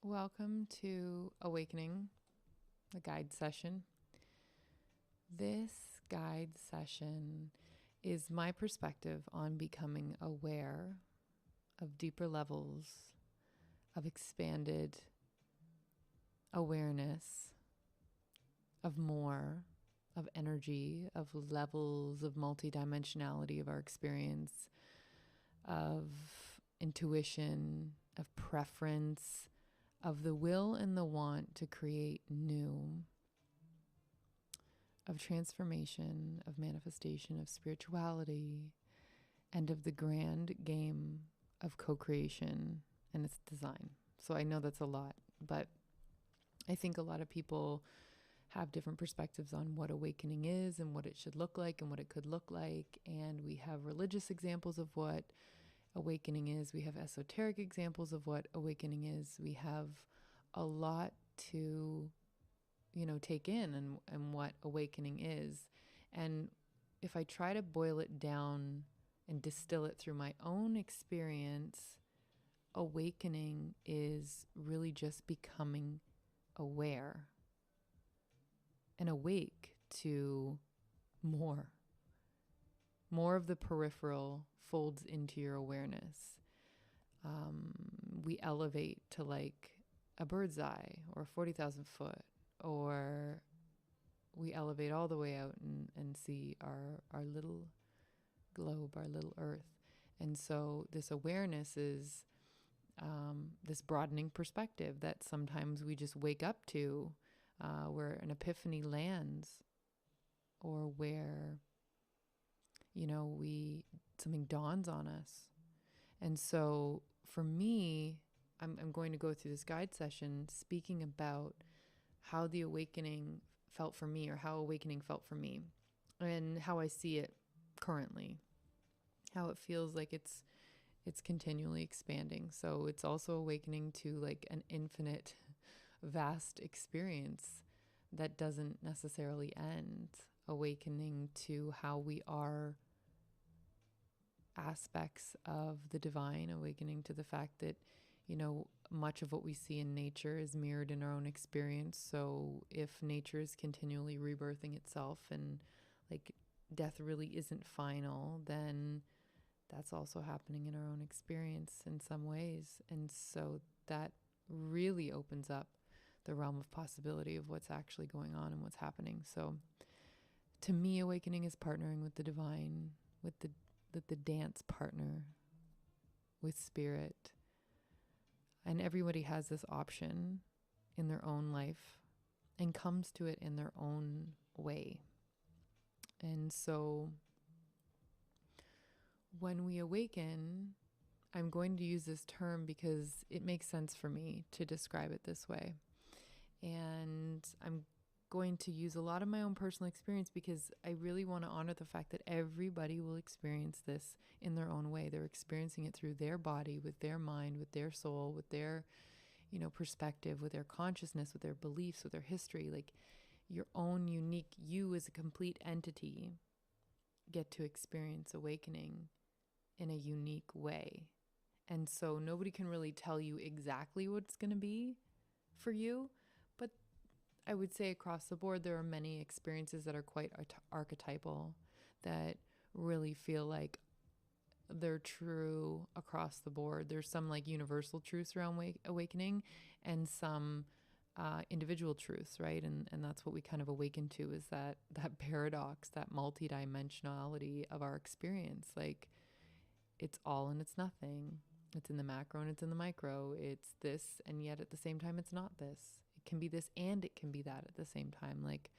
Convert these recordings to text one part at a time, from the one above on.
Welcome to Awakening, the guide session. This guide session is my perspective on becoming aware of deeper levels of expanded awareness, of more, of energy, of levels of multidimensionality of our experience, of intuition, of preference, of the will and the want to create new, of transformation, of manifestation, of spirituality, and of the grand game of co-creation and its design. So I know that's a lot, but I think a lot of people have different perspectives on what awakening is and what it should look like and what it could look like. And we have religious examples of what awakening is. We have esoteric examples of what awakening is. We have a lot to, take in and what awakening is. And if I try to boil it down and distill it through my own experience, awakening is really just becoming aware and awake to more. More of the peripheral folds into your awareness. We elevate to like a bird's eye or 40,000 foot, or we elevate all the way out and see our little globe, our little earth. And so this awareness is this broadening perspective that sometimes we just wake up to, where an epiphany lands, or where something dawns on us. And so for me, I'm going to go through this guide session speaking about how the awakening felt for me, or how awakening felt for me, and how I see it currently, how it feels like it's continually expanding. So it's also awakening to like an infinite, vast experience that doesn't necessarily end. Awakening to how we are aspects of the divine, awakening to the fact that, much of what we see in nature is mirrored in our own experience. So if nature is continually rebirthing itself and like death really isn't final, then that's also happening in our own experience in some ways. And so that really opens up the realm of possibility of what's actually going on and what's happening. So to me, awakening is partnering with the divine, with the dance partner, with spirit. And everybody has this option in their own life and comes to it in their own way. And so when we awaken, I'm going to use this term because it makes sense for me to describe it this way. And I'm going to use a lot of my own personal experience because I really want to honor the fact that everybody will experience this in their own way. They're experiencing it through their body, with their mind, with their soul, with their, perspective, with their consciousness, with their beliefs, with their history. Like your own unique, you as a complete entity get to experience awakening in a unique way. And so nobody can really tell you exactly what it's going to be for you. But I would say across the board, there are many experiences that are quite archetypal, that really feel like they're true across the board. There's some like universal truths around awakening, and some individual truths, right? And that's what we kind of awaken to, is that paradox, that multidimensionality of our experience. Like it's all and it's nothing. It's in the macro and it's in the micro. It's this, and yet at the same time, it's not this. It can be this and it can be that at the same time. Like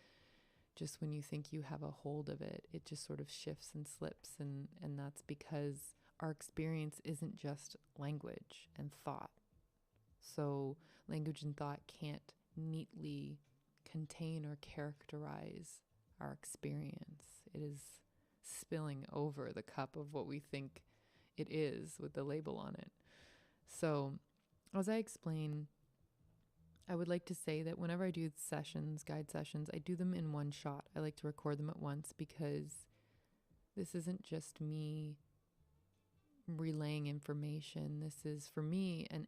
just when you think you have a hold of it, it just sort of shifts and slips. And that's because our experience isn't just language and thought. So language and thought can't neatly contain or characterize our experience. It is spilling over the cup of what we think it is with the label on it. So as I explain, I would like to say that whenever I do sessions, guide sessions, I do them in one shot. I like to record them at once because this isn't just me relaying information. This is, for me, an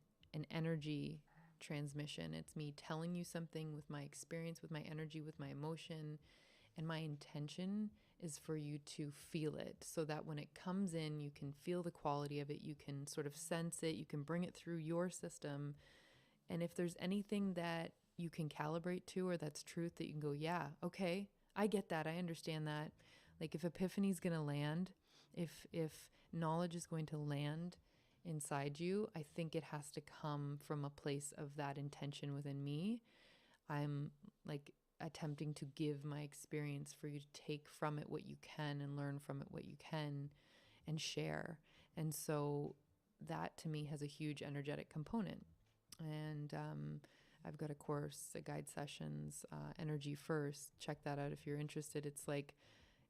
energy transmission. It's me telling you something with my experience, with my energy, with my emotion. And my intention is for you to feel it so that when it comes in, you can feel the quality of it. You can sort of sense it. You can bring it through your system. And if there's anything that you can calibrate to or that's truth that you can go, yeah, okay, I get that. I understand that. Like if epiphany is going to land, if knowledge is going to land inside you, I think it has to come from a place of that intention within me. I'm like attempting to give my experience for you to take from it what you can and learn from it what you can and share. And so that to me has a huge energetic component. And I've got a course, a guide sessions, Energy First. Check that out if you're interested. It's like,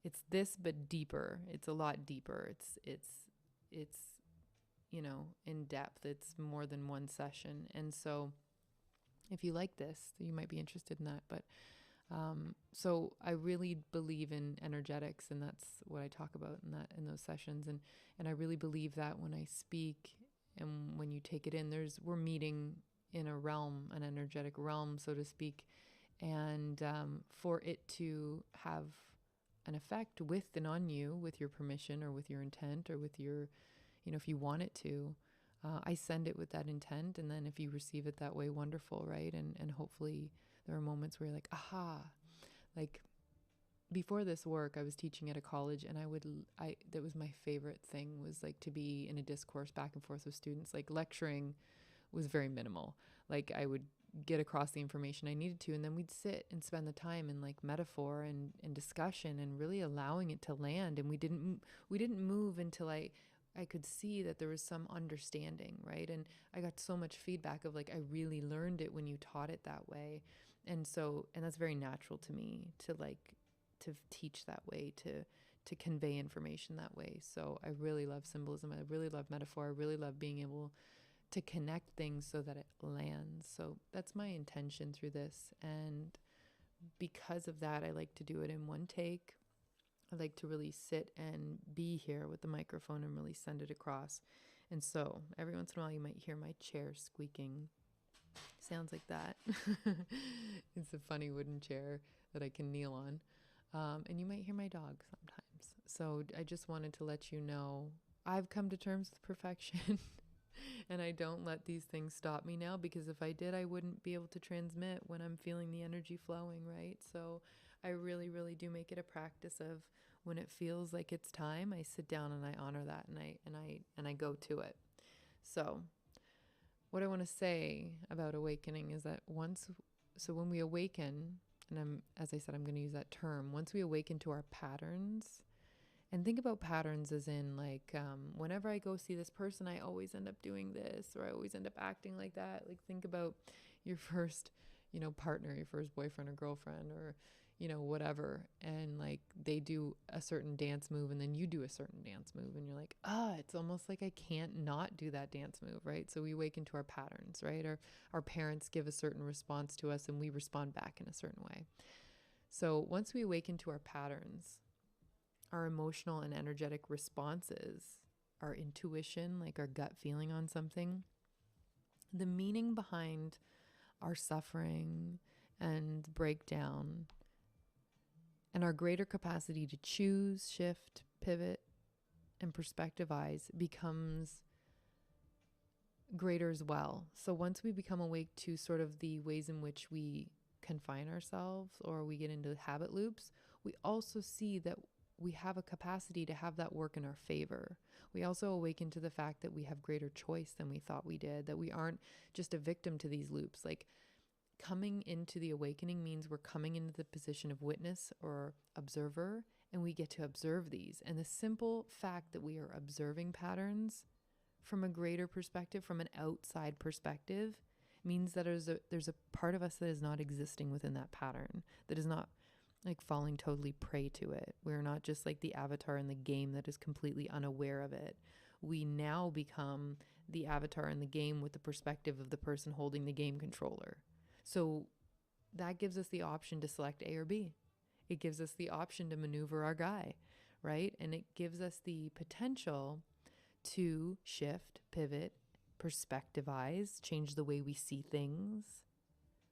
it's this, but deeper. It's a lot deeper. It's, you know, in depth. It's more than one session. And so if you like this, you might be interested in that. But so I really believe in energetics, and that's what I talk about in those sessions. And I really believe that when I speak and when you take it in, we're meeting in a realm, an energetic realm, so to speak. And for it to have an effect with and on you, with your permission or with your intent or with your, you know, if you want it to, I send it with that intent. And then if you receive it that way, wonderful, right? And hopefully there are moments where you're like, aha, like before this work, I was teaching at a college, and that was my favorite thing, was like to be in a discourse back and forth with students. Like lecturing was very minimal. Like I would get across the information I needed to, and then we'd sit and spend the time in like metaphor and discussion and really allowing it to land. And we didn't move until I could see that there was some understanding, right? And I got so much feedback of like, I really learned it when you taught it that way. And that's very natural to me to teach that way, to convey information that way. So I really love symbolism. I really love metaphor. I really love being able to connect things so that it lands. So that's my intention through this. And because of that, I like to do it in one take. I like to really sit and be here with the microphone and really send it across. And so every once in a while you might hear my chair squeaking. Sounds like that. It's a funny wooden chair that I can kneel on. And you might hear my dog sometimes. So I just wanted to let you know I've come to terms with perfection. And I don't let these things stop me now, because if I did, I wouldn't be able to transmit when I'm feeling the energy flowing, right? So I really, really do make it a practice of when it feels like it's time, I sit down and I honor that, and I go to it. So what I want to say about awakening is that when we awaken, and as I said, I'm going to use that term, once we awaken to our patterns. And think about patterns as in like, whenever I go see this person, I always end up doing this, or I always end up acting like that. Like think about your first, partner, your first boyfriend or girlfriend, or, whatever. And like they do a certain dance move, and then you do a certain dance move, and you're like, it's almost like I can't not do that dance move, right? So we awaken to our patterns, right? Our parents give a certain response to us, and we respond back in a certain way. So once we awaken to our patterns, our emotional and energetic responses, our intuition, like our gut feeling on something, the meaning behind our suffering and breakdown, and our greater capacity to choose, shift, pivot, and perspectivize becomes greater as well. So once we become awake to sort of the ways in which we confine ourselves or we get into habit loops, we also see that we have a capacity to have that work in our favor. We also awaken to the fact that we have greater choice than we thought we did, that we aren't just a victim to these loops. Like coming into the awakening means we're coming into the position of witness or observer, and we get to observe these. And the simple fact that we are observing patterns from a greater perspective, from an outside perspective, means that there's a part of us that is not existing within that pattern, that is not like falling totally prey to it. We're not just like the avatar in the game that is completely unaware of it. We now become the avatar in the game with the perspective of the person holding the game controller. So that gives us the option to select A or B. It gives us the option to maneuver our guy, right? And it gives us the potential to shift, pivot, perspectivize, change the way we see things,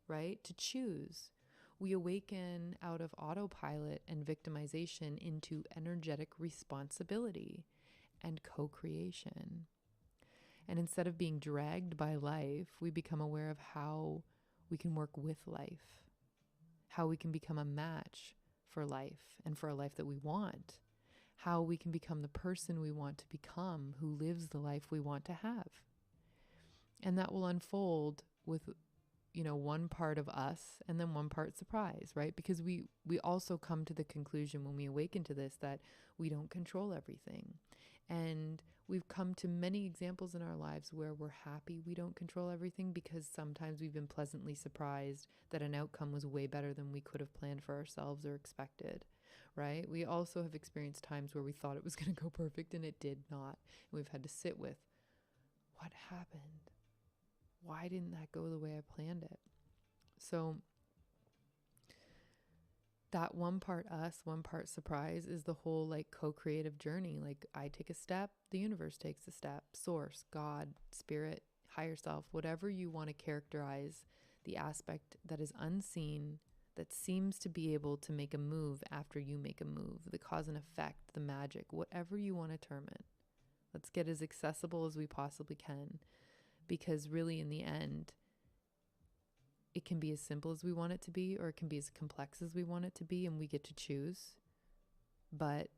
right? To choose. We awaken out of autopilot and victimization into energetic responsibility and co-creation. And instead of being dragged by life, we become aware of how we can work with life, how we can become a match for life and for a life that we want, how we can become the person we want to become, who lives the life we want to have. And that will unfold with, one part of us and then one part surprise, right? Because we also come to the conclusion when we awaken to this that we don't control everything. And we've come to many examples in our lives where we're happy we don't control everything, because sometimes we've been pleasantly surprised that an outcome was way better than we could have planned for ourselves or expected, right? We also have experienced times where we thought it was going to go perfect and it did not. And we've had to sit with, what happened? Why didn't that go the way I planned it? So that one part us, one part surprise is the whole co-creative journey. I take a step, the universe takes a step. Source, God, spirit, higher self, whatever you want to characterize the aspect that is unseen, that seems to be able to make a move after you make a move, the cause and effect, the magic, whatever you want to term it. Let's get as accessible as we possibly can, because really in the end, it can be as simple as we want it to be, or it can be as complex as we want it to be, and we get to choose. But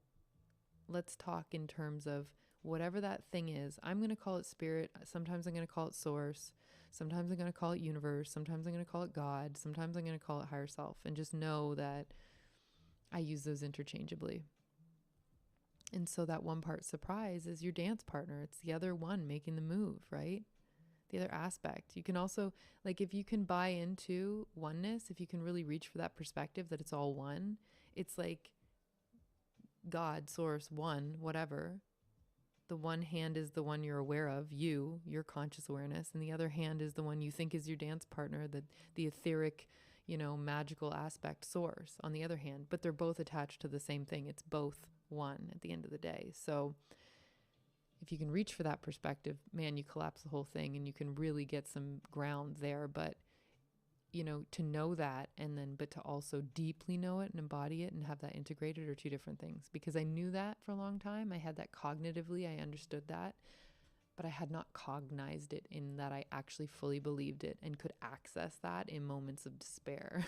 let's talk in terms of whatever that thing is. I'm going to call it spirit. Sometimes I'm going to call it source. Sometimes I'm going to call it universe. Sometimes I'm going to call it God. Sometimes I'm going to call it higher self. And just know that I use those interchangeably. And so that one part surprise is your dance partner. It's the other one making the move, right? The other aspect. You can also, if you can buy into oneness, if you can really reach for that perspective that it's all one, it's like God, source, one, whatever. The one hand is the one you're aware of, your conscious awareness, and the other hand is the one you think is your dance partner, the etheric, magical aspect, source, on the other hand. But they're both attached to the same thing. It's both one at the end of the day. So if you can reach for that perspective, man, you collapse the whole thing and you can really get some ground there. But, to know that but to also deeply know it and embody it and have that integrated are two different things. Because I knew that for a long time. I had that cognitively. I understood that. But I had not cognized it in that I actually fully believed it and could access that in moments of despair.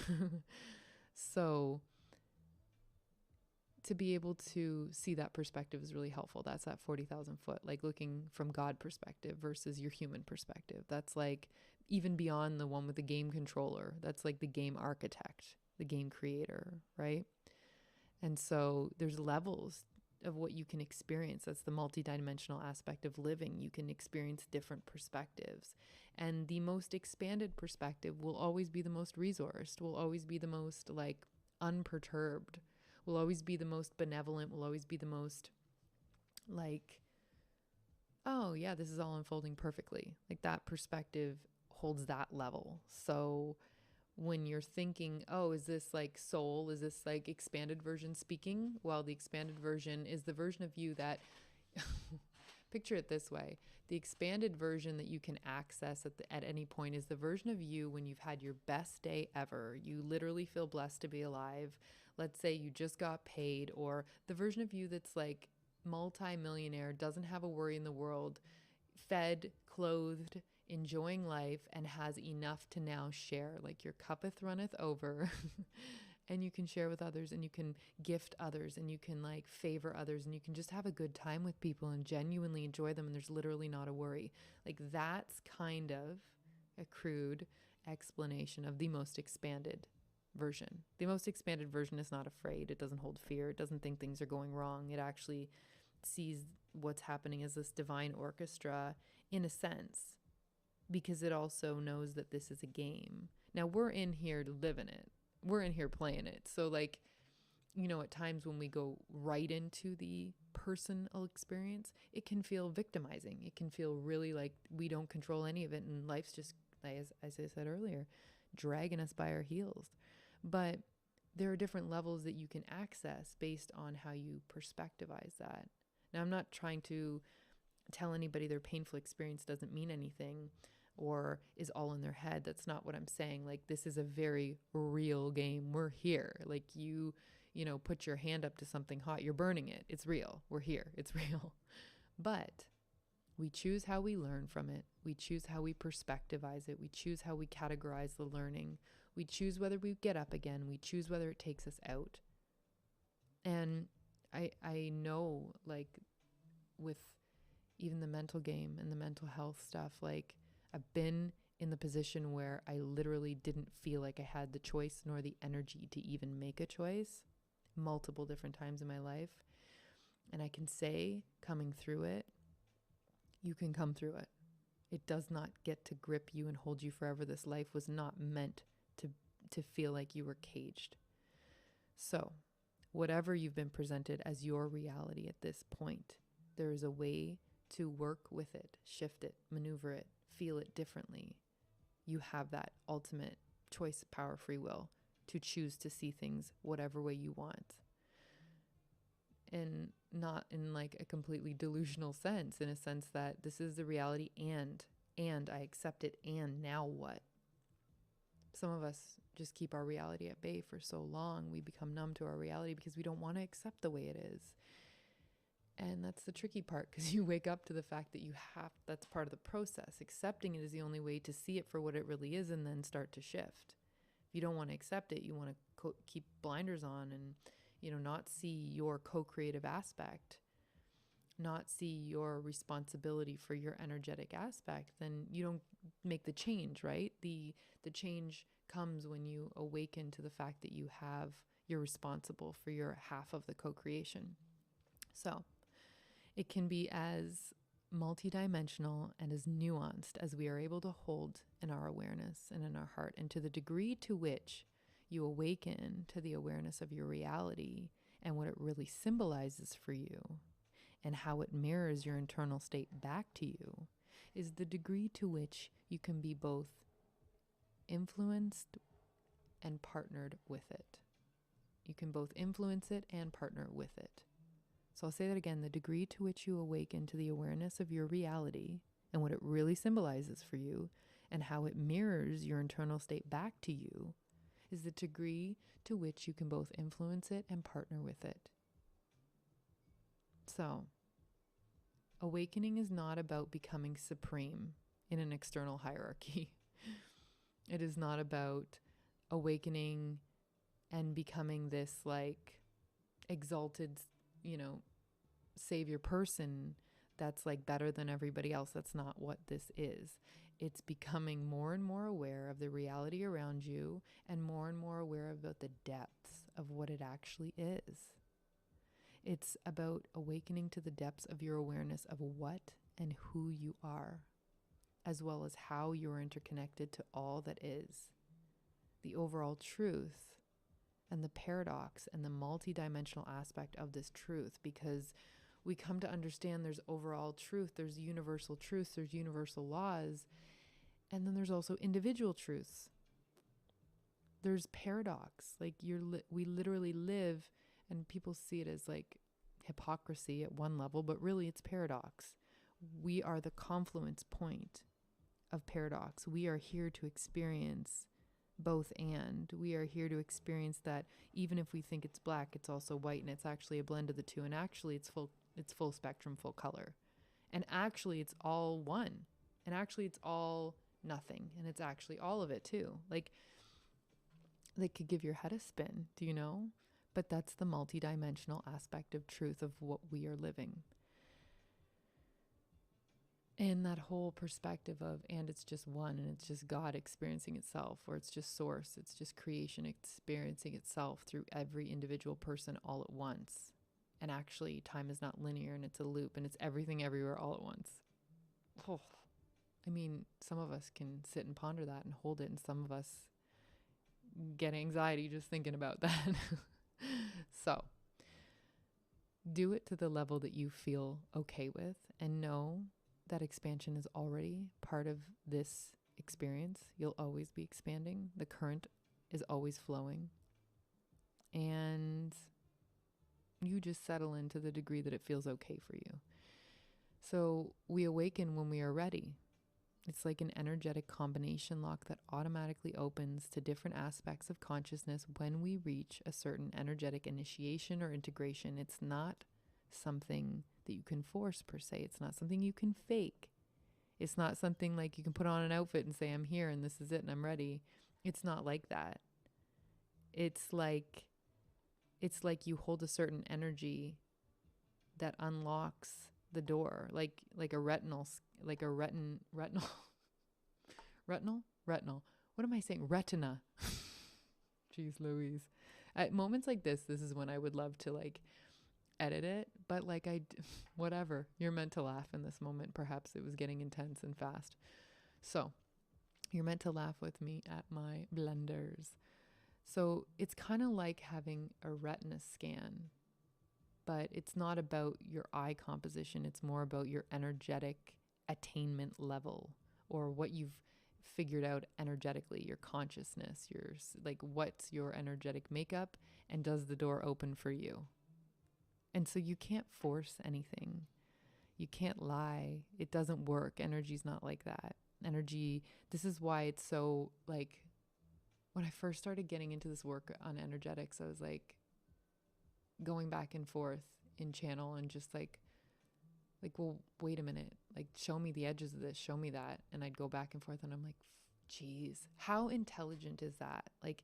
So to be able to see that perspective is really helpful. That's that 40,000 foot, looking from God perspective versus your human perspective. That's even beyond the one with the game controller. That's the game architect, the game creator, right? And so there's levels of what you can experience. That's the multidimensional aspect of living. You can experience different perspectives. And the most expanded perspective will always be the most resourced, will always be the most unperturbed, will always be the most benevolent, will always be the most oh yeah, this is all unfolding perfectly. That perspective holds that level. So when you're thinking, oh, is this soul? Is this expanded version speaking? Well, the expanded version is the version of you that, picture it this way. The expanded version that you can access at any point is the version of you when you've had your best day ever. You literally feel blessed to be alive. Let's say you just got paid, or the version of you that's multi-millionaire, doesn't have a worry in the world, fed, clothed, enjoying life, and has enough to now share. Your cuppeth runneth over and you can share with others, and you can gift others, and you can favor others, and you can just have a good time with people and genuinely enjoy them, and there's literally not a worry. That's kind of a crude explanation of the most expanded version. The most expanded version is not afraid. It doesn't hold fear. It doesn't think things are going wrong. It actually sees what's happening as this divine orchestra in a sense, because it also knows that this is a game. Now we're in here to live in it. We're in here playing it. So at times when we go right into the personal experience, it can feel victimizing. It can feel really we don't control any of it, and life's just, as I said earlier, dragging us by our heels. But there are different levels that you can access based on how you perspectivize that. Now, I'm not trying to tell anybody their painful experience doesn't mean anything or is all in their head. That's not what I'm saying. Like, this is a very real game. We're here. Like, you know, put your hand up to something hot, you're burning it. It's real. We're here. It's real. But we choose how we learn from it. We choose how we perspectivize it. We choose how we categorize the learning. We choose whether we get up again. We choose whether it takes us out. And I know, like, with even the mental game and the mental health stuff, like, I've been in the position where I literally didn't feel like I had the choice nor the energy to even make a choice multiple different times in my life. And I can say, coming through it, you can come through it. It does not get to grip you and hold you forever. This life was not meant to feel like you were caged. So, whatever you've been presented as your reality at this point, there is a way to work with it, shift it, maneuver it, feel it differently. You have that ultimate choice, power, free will to choose to see things whatever way you want. And not in like a completely delusional sense, in a sense that this is the reality and I accept it, and now what? Some of us just keep our reality at bay for so long. We become numb to our reality because we don't want to accept the way it is. And that's the tricky part, because you wake up to the fact that that's part of the process. Accepting it is the only way to see it for what it really is and then start to shift. If you don't want to accept it, you want to keep blinders on and, you know, not see your co-creative aspect, not see your responsibility for your energetic aspect, then you don't make the change, right? The change comes when you awaken to the fact that you're responsible for your half of the co-creation. So it can be as multidimensional and as nuanced as we are able to hold in our awareness and in our heart. And to the degree to which you awaken to the awareness of your reality and what it really symbolizes for you and how it mirrors your internal state back to you, is the degree to which you can be both influenced and partnered with it. You can both influence it and partner with it. So I'll say that again. The degree to which you awaken to the awareness of your reality and what it really symbolizes for you and how it mirrors your internal state back to you is the degree to which you can both influence it and partner with it. So, awakening is not about becoming supreme in an external hierarchy. It is not about awakening and becoming this like exalted, you know, savior person that's like better than everybody else. That's not what this is. It's becoming more and more aware of the reality around you and more more aware about the depths of what it actually is. It's about awakening to the depths of your awareness of what and who you are, as well as how you are interconnected to all that is. The overall truth and the paradox and the multidimensional aspect of this truth, because we come to understand there's overall truth, there's universal truths, there's universal laws, and then there's also individual truths. There's paradox. Like we literally live, and people see it as like hypocrisy at one level, but really it's paradox. We are the confluence point of paradox. We are here to experience both, and we are here to experience that even if we think it's black, it's also white, and it's actually a blend of the two, and actually it's full spectrum, full color, and actually it's all one, and actually it's all nothing, and it's actually all of it too. Like, they could give your head a spin, do you know? But that's the multidimensional aspect of truth of what we are living. And that whole perspective of, and it's just one, and it's just God experiencing itself, or it's just source, it's just creation experiencing itself through every individual person all at once. And actually, time is not linear, and it's a loop, and it's everything everywhere all at once. Oh, I mean, some of us can sit and ponder that and hold it, and some of us get anxiety just thinking about that. So, do it to the level that you feel okay with, and know that expansion is already part of this experience. You'll always be expanding. The current is always flowing. And you just settle into the degree that it feels okay for you. So we awaken when we are ready. It's like an energetic combination lock that automatically opens to different aspects of consciousness when we reach a certain energetic initiation or integration. It's not something that you can force per se. It's not something you can fake. It's not something like you can put on an outfit and say, I'm here and this is it and I'm ready. It's not like that. It's like you hold a certain energy that unlocks the door, like a retinal, retinal, retinal. What am I saying? Retina. Jeez Louise. At moments like this is when I would love to like edit it, but like whatever. You're meant to laugh in this moment. Perhaps it was getting intense and fast. So you're meant to laugh with me at my blunders. So it's kind of like having a retina scan, but it's not about your eye composition. It's more about your energetic attainment level, or what you've figured out energetically, your consciousness, your like what's your energetic makeup, and does the door open for you? And so you can't force anything. You can't lie. It doesn't work. Energy's not like that. Energy, this is why it's so like, when I first started getting into this work on energetics, I was like going back and forth in channel and just like, well, wait a minute, like show me the edges of this, show me that. And I'd go back and forth and I'm like, geez, how intelligent is that? Like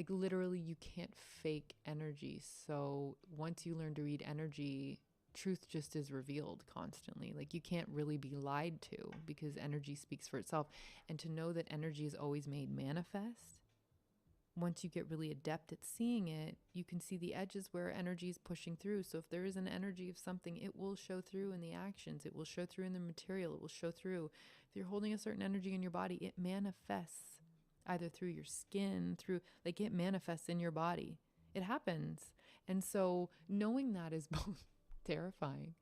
literally you can't fake energy. So once you learn to read energy, truth just is revealed constantly. Like you can't really be lied to because energy speaks for itself. And to know that energy is always made manifest, once you get really adept at seeing it, you can see the edges where energy is pushing through. So if there is an energy of something, it will show through in the actions. It will show through in the material. It will show through. If you're holding a certain energy in your body, it manifests either through your skin, through, like it manifests in your body. It happens. And so knowing that is both terrifying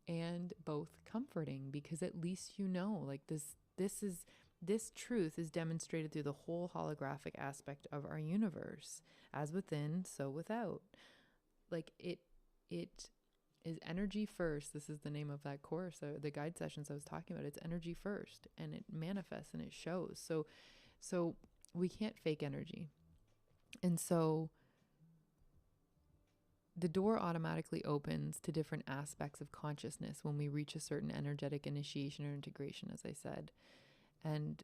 and both comforting, because at least you know, like this truth is demonstrated through the whole holographic aspect of our universe, as within, so without. Like it is energy first. This is the name of that course, the guide sessions I was talking about. It's energy first, and it manifests and it shows. So we can't fake energy. And so the door automatically opens to different aspects of consciousness when we reach a certain energetic initiation or integration, as I said. And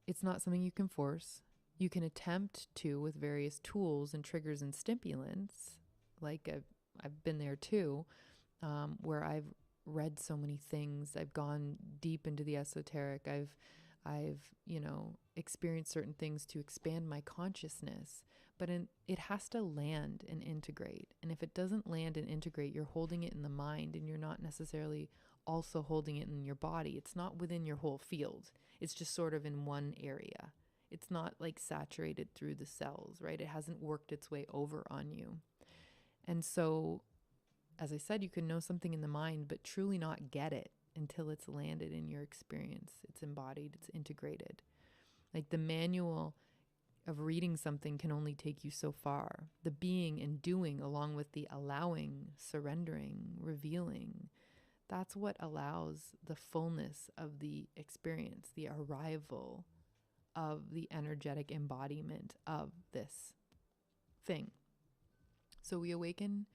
it's not something you can force. You can attempt to with various tools and triggers and stimulants. Like I've been there too, where I've read so many things. I've gone deep into the esoteric. I've experienced certain things to expand my consciousness. But it has to land and integrate. And if it doesn't land and integrate, you're holding it in the mind, and you're not necessarily also holding it in your body. It's not within your whole field. It's just sort of in one area. It's not like saturated through the cells, right? It hasn't worked its way over on you. And so, as I said, you can know something in the mind, but truly not get it until it's landed in your experience. It's embodied, it's integrated. Like the manual of reading something can only take you so far. The being and doing, along with the allowing, surrendering, revealing, that's what allows the fullness of the experience, the arrival of the energetic embodiment of this thing. So we awaken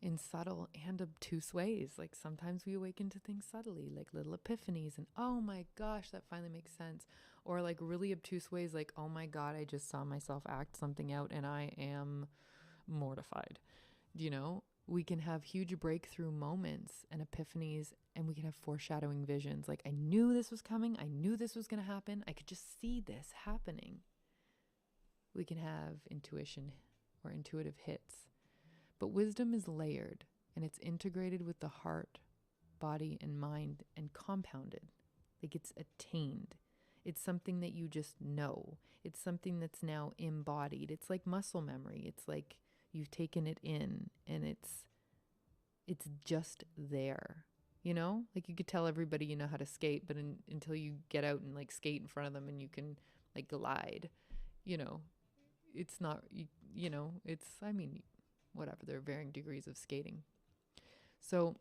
in subtle and obtuse ways. Like sometimes we awaken to things subtly, like little epiphanies, and oh my gosh, that finally makes sense. Or like really obtuse ways, like, oh my God, I just saw myself act something out and I am mortified. We can have huge breakthrough moments and epiphanies, and we can have foreshadowing visions. Like, I knew this was coming. I knew this was going to happen. I could just see this happening. We can have intuition or intuitive hits. But wisdom is layered, and it's integrated with the heart, body, and mind, and compounded. Like it's attained. It's something that you just know. It's something that's now embodied. It's like muscle memory. It's like you've taken it in, and it's just there. Like you could tell everybody you know how to skate, but until you get out and like skate in front of them and you can like glide, it's not, it's, whatever, there are varying degrees of skating. So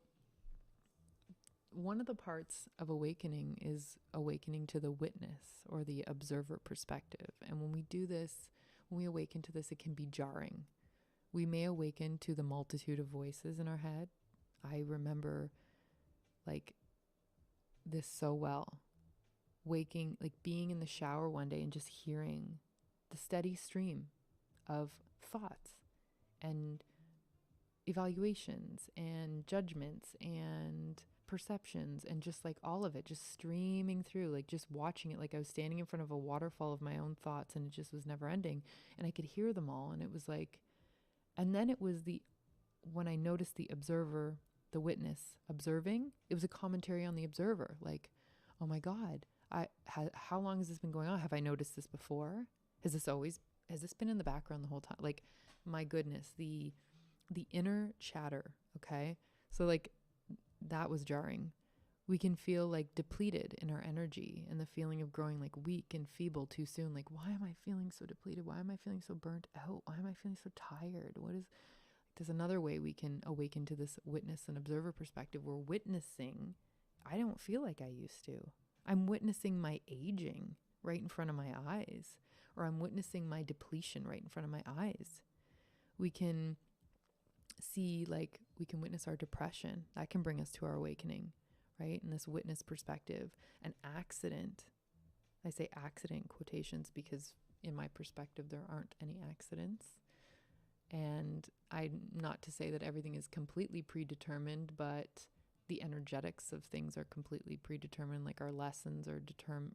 one of the parts of awakening is awakening to the witness or the observer perspective. And when we do this, when we awaken to this, it can be jarring. We may awaken to the multitude of voices in our head. I remember like this so well. Waking, like being in the shower one day and just hearing the steady stream of thoughts and evaluations and judgments and perceptions and just like all of it just streaming through, like just watching it, like I was standing in front of a waterfall of my own thoughts, and it just was never ending, and I could hear them all. And it was like, and then it was when I noticed the observer, the witness observing, it was a commentary on the observer, like, oh my God, how long has this been going on? Have I noticed this before? Has this been in the background the whole time? Like, my goodness, the inner chatter. Okay. So like that was jarring. We can feel like depleted in our energy, and the feeling of growing like weak and feeble too soon. Like, why am I feeling so depleted? Why am I feeling so burnt out? Why am I feeling so tired? There's another way we can awaken to this witness and observer perspective. We're witnessing, I don't feel like I used to. I'm witnessing my aging right in front of my eyes, or I'm witnessing my depletion right in front of my eyes. We can witness our depression. That can bring us to our awakening, right? In this witness perspective. An accident. I say accident in quotations because in my perspective, there aren't any accidents. And not to say that everything is completely predetermined, but the energetics of things are completely predetermined. Like our lessons are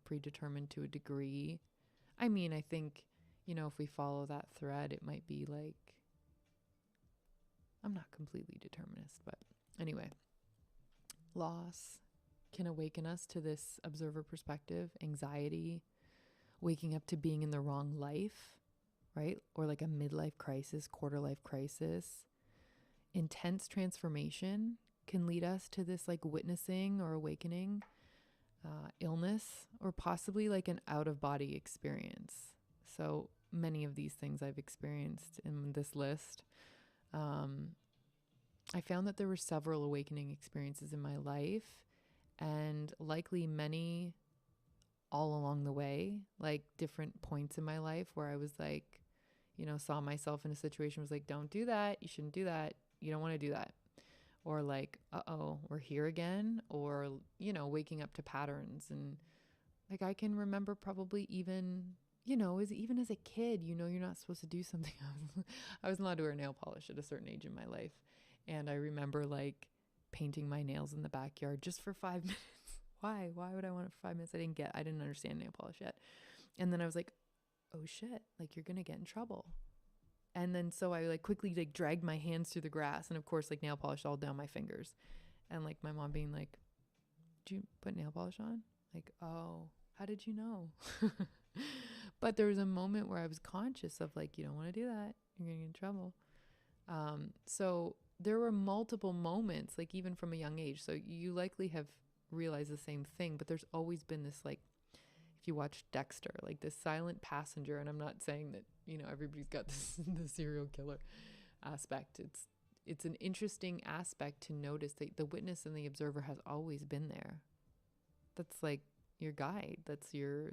predetermined to a degree. I mean, I think, if we follow that thread, it might be like, I'm not completely determinist, but anyway, loss can awaken us to this observer perspective, anxiety, waking up to being in the wrong life, right? Or like a midlife crisis, quarter life crisis. Intense transformation can lead us to this like witnessing or awakening, illness, or possibly like an out-of-body experience. So many of these things I've experienced in this list. I found that there were several awakening experiences in my life, and likely many all along the way, like different points in my life where I was like, saw myself in a situation, was like, don't do that. You shouldn't do that. You don't want to do that. Or like, uh-oh, we're here again. Or, waking up to patterns. And like, I can remember probably even, even as a kid, you're not supposed to do something. I wasn't allowed to wear nail polish at a certain age in my life. And I remember like painting my nails in the backyard just for 5 minutes. Why? Why would I want it for 5 minutes? I didn't understand nail polish yet. And then I was like, oh shit, like you're going to get in trouble. And then so I like quickly like dragged my hands through the grass, and of course like nail polish all down my fingers. And like my mom being like, did you put nail polish on? Like, oh, how did you know? But there was a moment where I was conscious of like, you don't want to do that. You're going to get in trouble. So there were multiple moments, like even from a young age. So you likely have realized the same thing, but there's always been this like, if you watch Dexter, like this silent passenger, and I'm not saying that, everybody's got this the serial killer aspect. It's an interesting aspect to notice that the witness and the observer has always been there. That's like your guide. That's you.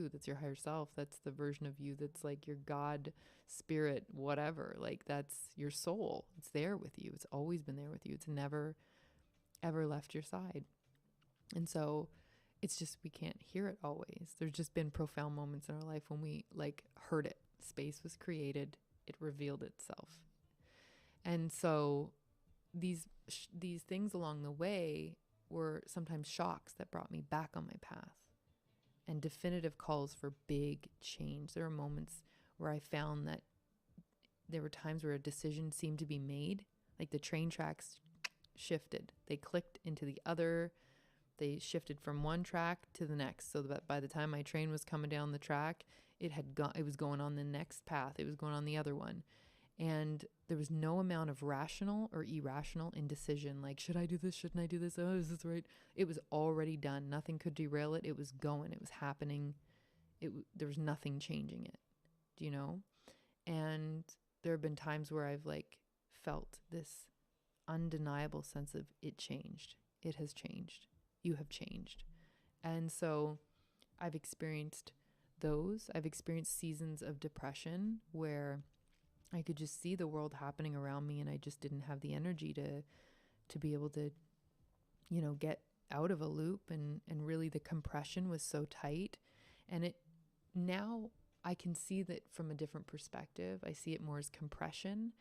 That's your higher self. That's the version of you that's like your God, spirit, whatever. Like that's your soul. It's there with you. It's always been there with you. It's never, ever left your side. And so it's just, we can't hear it always. There's just been profound moments in our life when we like heard it. Space was created. It revealed itself. And so these things along the way were sometimes shocks that brought me back on my path, and definitive calls for big change. There are moments where I found that there were times where a decision seemed to be made, like the train tracks shifted. They clicked into the other. They shifted from one track to the next, so that by the time my train was coming down the track, it was going on the next path. It was going on the other one. And there was no amount of rational or irrational indecision. Like, should I do this? Shouldn't I do this? Oh, is this right? It was already done. Nothing could derail it. It was going. It was happening. There was nothing changing it. Do you know? And there have been times where I've like felt this undeniable sense of it changed. it has changed. You have changed. And so I've experienced those. I've experienced seasons of depression where I could just see the world happening around me and I just didn't have the energy to be able to, get out of a loop, and really the compression was so tight. And now I can see that from a different perspective. I see it more as compression.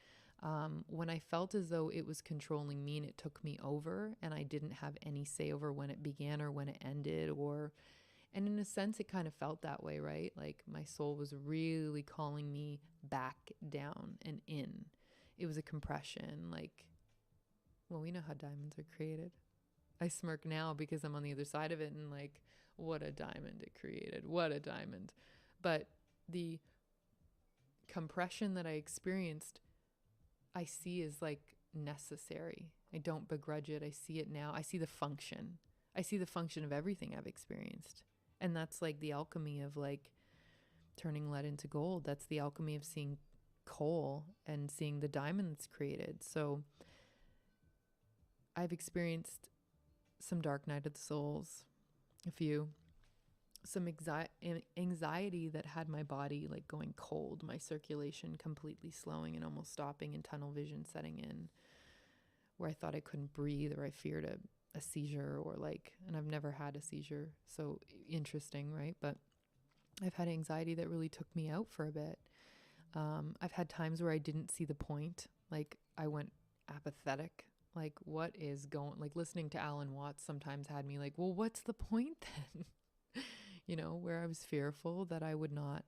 When I felt as though it was controlling me and it took me over and I didn't have any say over when it began or when it ended, and in a sense it kind of felt that way, right? Like my soul was really calling me back down and in. It was a compression, well, we know how diamonds are created. I smirk now because I'm on the other side of it and what a diamond it created. What a diamond. But the compression that I experienced, I see as necessary. I don't begrudge it. I see it now. I see the function. I see the function of everything I've experienced. And that's the alchemy of turning lead into gold. That's the alchemy of seeing coal and seeing the diamonds created. So I've experienced some dark night of the souls, a few, some anxiety that had my body going cold, my circulation completely slowing and almost stopping, and tunnel vision setting in, where I thought I couldn't breathe, or I feared a seizure, or and I've never had a seizure, so interesting, right? But I've had anxiety that really took me out for a bit. I've had times where I didn't see the point, I went apathetic. What is going, listening to Alan Watts sometimes had me well, what's the point then? Where I was fearful that I would not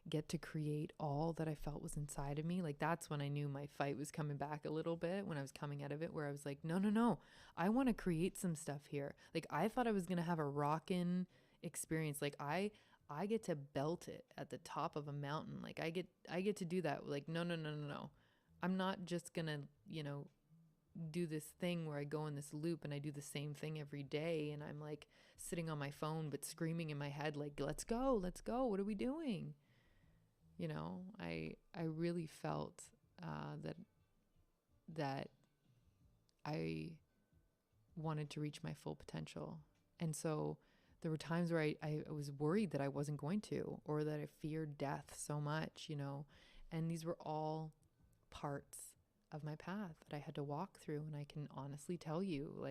get to create all that I felt was inside of me. That's when I knew my fight was coming back a little bit, when I was coming out of it, where I was no, I want to create some stuff here. I thought I was going to have a rockin' experience. I get to belt it at the top of a mountain. I get to do that. No. I'm not just going to, do this thing where I go in this loop and I do the same thing every day, and I'm sitting on my phone but screaming in my head let's go, what are we doing? I really felt that I wanted to reach my full potential. And so there were times where I was worried that I wasn't going to, or that I feared death so much, and these were all parts of my path that I had to walk through. And I can honestly tell you,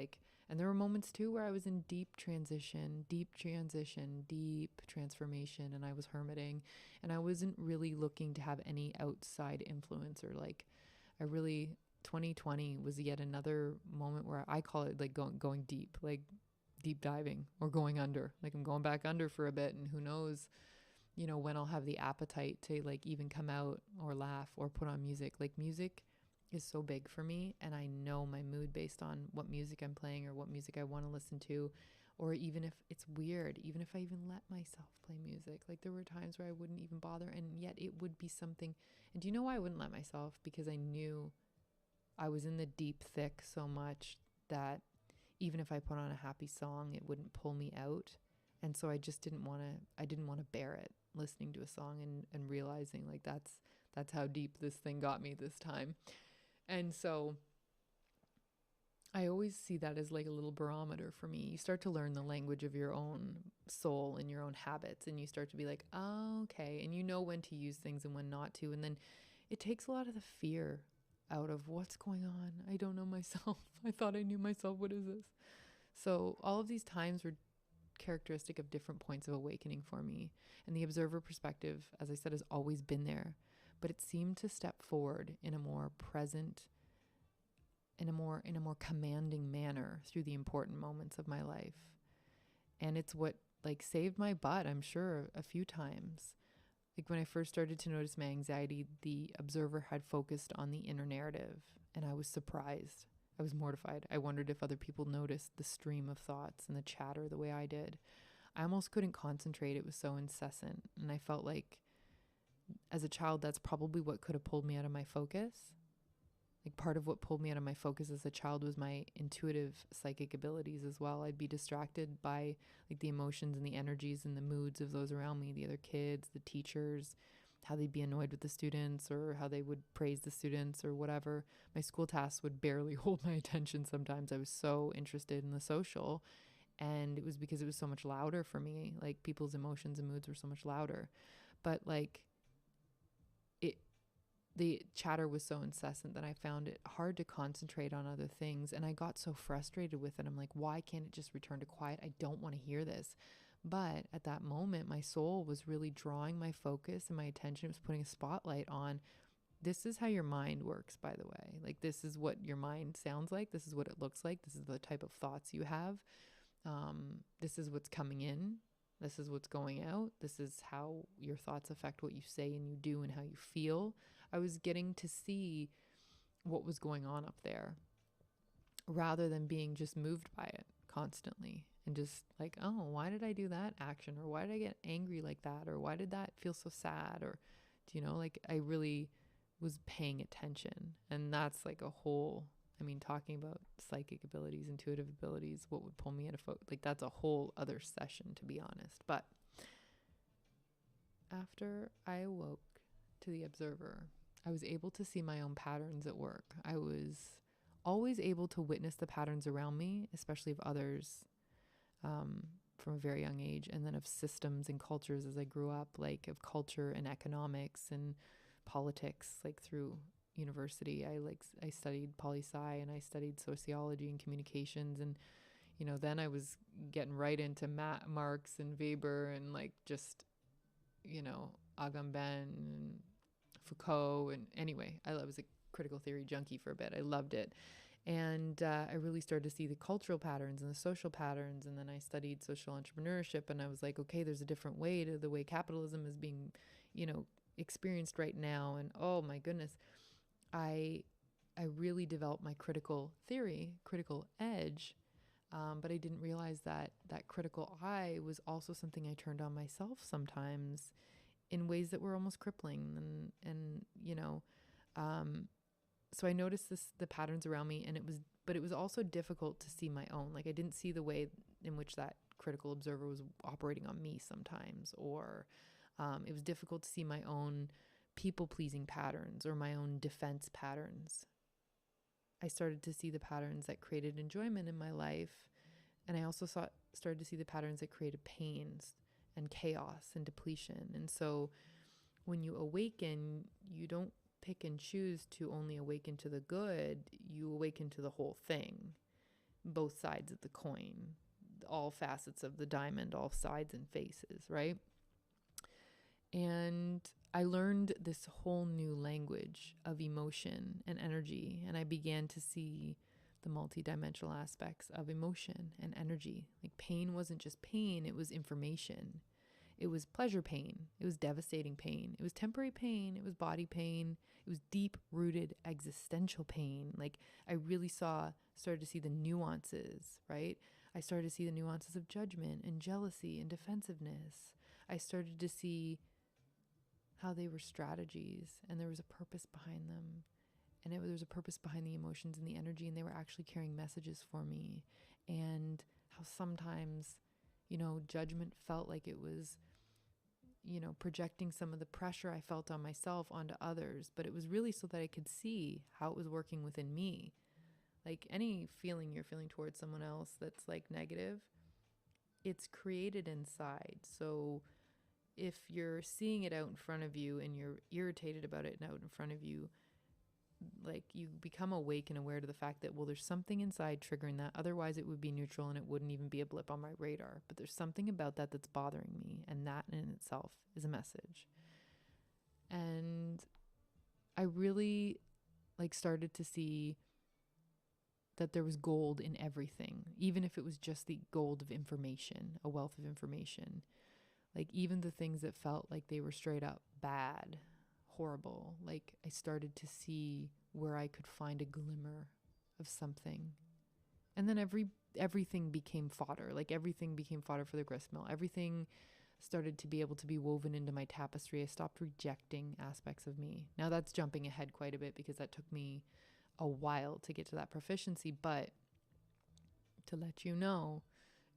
and there were moments too where I was in deep transition, deep transformation, and I was hermiting, and I wasn't really looking to have any outside influence, or 2020 was yet another moment where I call it going deep, deep diving, or going under. I'm going back under for a bit, and who knows, when I'll have the appetite to even come out or laugh or put on music. Music is so big for me, and I know my mood based on what music I'm playing or what music I want to listen to, or even if it's weird, even if I even let myself play music. There were times where I wouldn't even bother, and yet it would be something. And do you know why I wouldn't let myself? Because I knew I was in the deep thick so much that even if I put on a happy song, it wouldn't pull me out. And so I just didn't want to bear it, listening to a song and realizing that's how deep this thing got me this time. And so I always see that as a little barometer for me. You start to learn the language of your own soul and your own habits, and you start to be oh, okay. And when to use things and when not to. And then it takes a lot of the fear out of what's going on. I don't know myself. I thought I knew myself. What is this? So all of these times were characteristic of different points of awakening for me. And the observer perspective, as I said, has always been there. But it seemed to step forward in a more present, in a more commanding manner through the important moments of my life. And it's what saved my butt, I'm sure, a few times. When I first started to notice my anxiety, the observer had focused on the inner narrative, and I was surprised. I was mortified. I wondered if other people noticed the stream of thoughts and the chatter the way I did. I almost couldn't concentrate. It was so incessant. And I felt as a child, that's probably what could have pulled me out of my focus. Part of what pulled me out of my focus as a child was my intuitive psychic abilities as well. I'd be distracted by the emotions and the energies and the moods of those around me, the other kids, the teachers. how they'd be annoyed with the students or how they would praise the students or whatever. My school tasks would barely hold my attention sometimes. I was so interested in the social, and it was because it was so much louder for me. Like, people's emotions and moods were so much louder. But like, the chatter was so incessant that I found it hard to concentrate on other things. And I got so frustrated with it. I'm like, why can't it just return to quiet? I don't want to hear this. But at that moment, my soul was really drawing my focus and my attention. It was putting a spotlight on, this is how your mind works, by the way. Like, this is what your mind sounds like. This is what it looks like. This is the type of thoughts you have. This is what's coming in. This is what's going out. This is how your thoughts affect what you say and you do and how you feel. I was getting to see what was going on up there rather than being just moved by it constantly and just like, oh, why did I do that action? Or why did I get angry like that? Or why did that feel so sad? Or, you know, like, I really was paying attention. And that's like a whole, I mean, talking about psychic abilities, intuitive abilities, what would pull me in a like, that's a whole other session, to be honest. But after I awoke to the observer, I was able to see my own patterns at work. I was always able to witness the patterns around me, especially of others, from a very young age, and then of systems and cultures as I grew up, like of culture and economics and politics, like through university. I studied poli-sci and I studied sociology and communications, and you know, then I was getting right into Marx and Weber and like just, you know, Agamben and Foucault. And anyway, I was a critical theory junkie for a bit. I loved it. And I really started to see the cultural patterns and the social patterns. And then I studied social entrepreneurship, and I was like, okay, there's a different way to the way capitalism is being, you know, experienced right now. And oh my goodness, I really developed my critical theory, critical edge. But I didn't realize that that critical eye was also something I turned on myself sometimes in ways that were almost crippling. And you know, so I noticed the patterns around me, and but it was also difficult to see my own. Like, I didn't see the way in which that critical observer was operating on me sometimes, or it was difficult to see my own people-pleasing patterns or my own defense patterns. I started to see the patterns that created enjoyment in my life, and I also started to see the patterns that created pains and chaos and depletion. And so when you awaken, you don't pick and choose to only awaken to the good, you awaken to the whole thing, both sides of the coin, all facets of the diamond, all sides and faces, right? And I learned this whole new language of emotion and energy, and I began to see the multidimensional aspects of emotion and energy. Like, pain wasn't just pain, it was information. It was pleasure pain. It was devastating pain. It was temporary pain. It was body pain. It was deep-rooted existential pain. Like, I really started to see the nuances, right? I started to see the nuances of judgment and jealousy and defensiveness. I started to see how they were strategies, and there was a purpose behind them. And there was a purpose behind the emotions and the energy, and they were actually carrying messages for me. And how sometimes, you know, judgment felt like it was, you know, projecting some of the pressure I felt on myself onto others, but it was really so that I could see how it was working within me. Like, any feeling you're feeling towards someone else that's like negative, it's created inside. So if you're seeing it out in front of you and you're irritated about it and out in front of you, like, you become awake and aware to the fact that, well, there's something inside triggering that. Otherwise it would be neutral and it wouldn't even be a blip on my radar. But there's something about that that's bothering me, and that in itself is a message. And I really started to see that there was gold in everything, even if it was just the gold of information, a wealth of information. Like, even the things that felt like they were straight up bad, horrible, like, I started to see where I could find a glimmer of something. And then everything became fodder. Like, everything became fodder for the gristmill. Everything started to be able to be woven into my tapestry. I stopped rejecting aspects of me. Now, that's jumping ahead quite a bit because that took me a while to get to that proficiency, but to let you know,